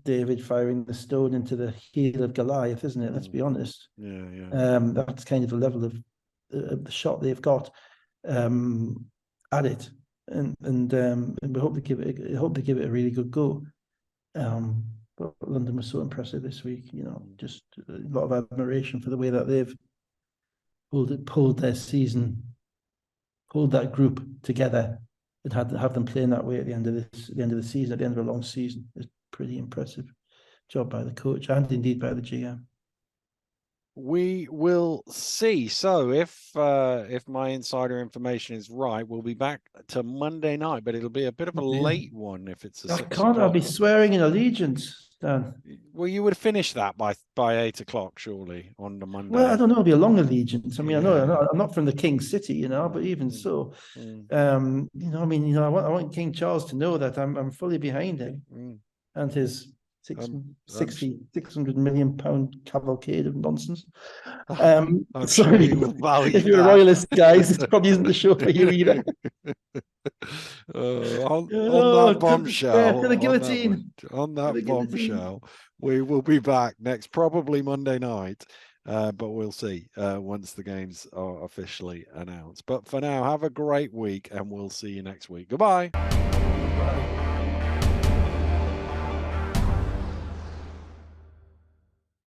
B: David firing the stone into the heel of Goliath, isn't it? Let's be honest.
A: Yeah.
B: That's kind of the level of the shot they've got at it, and we hope they give it a really good go. But London was so impressive this week. Just a lot of admiration for the way that they've pulled their season, pulled that group together, and have them playing that way at the end of the season, at the end of a long season. It's pretty impressive job by the coach and indeed by the GM.
A: We will see. So if my insider information is right, we'll be back to Monday night, but it'll be a bit of a late one if it's a 6 o'clock.
B: I'll be swearing in allegiance, Dan.
A: Well, you would finish that by 8 o'clock, surely, on the Monday.
B: Well, I don't know. It'll be a long allegiance. I mean, I know I'm not from the King City, but even so, I want King Charles to know that I'm fully behind him and his 600 million pound cavalcade of nonsense. Sorry, if you're a royalist, guys, this probably isn't the show for you either.
A: On that bombshell,
B: to the guillotine.
A: On that bombshell, we will be back next, probably Monday night, but we'll see once the games are officially announced. But for now, have a great week, and we'll see you next week. Goodbye.
B: Bye.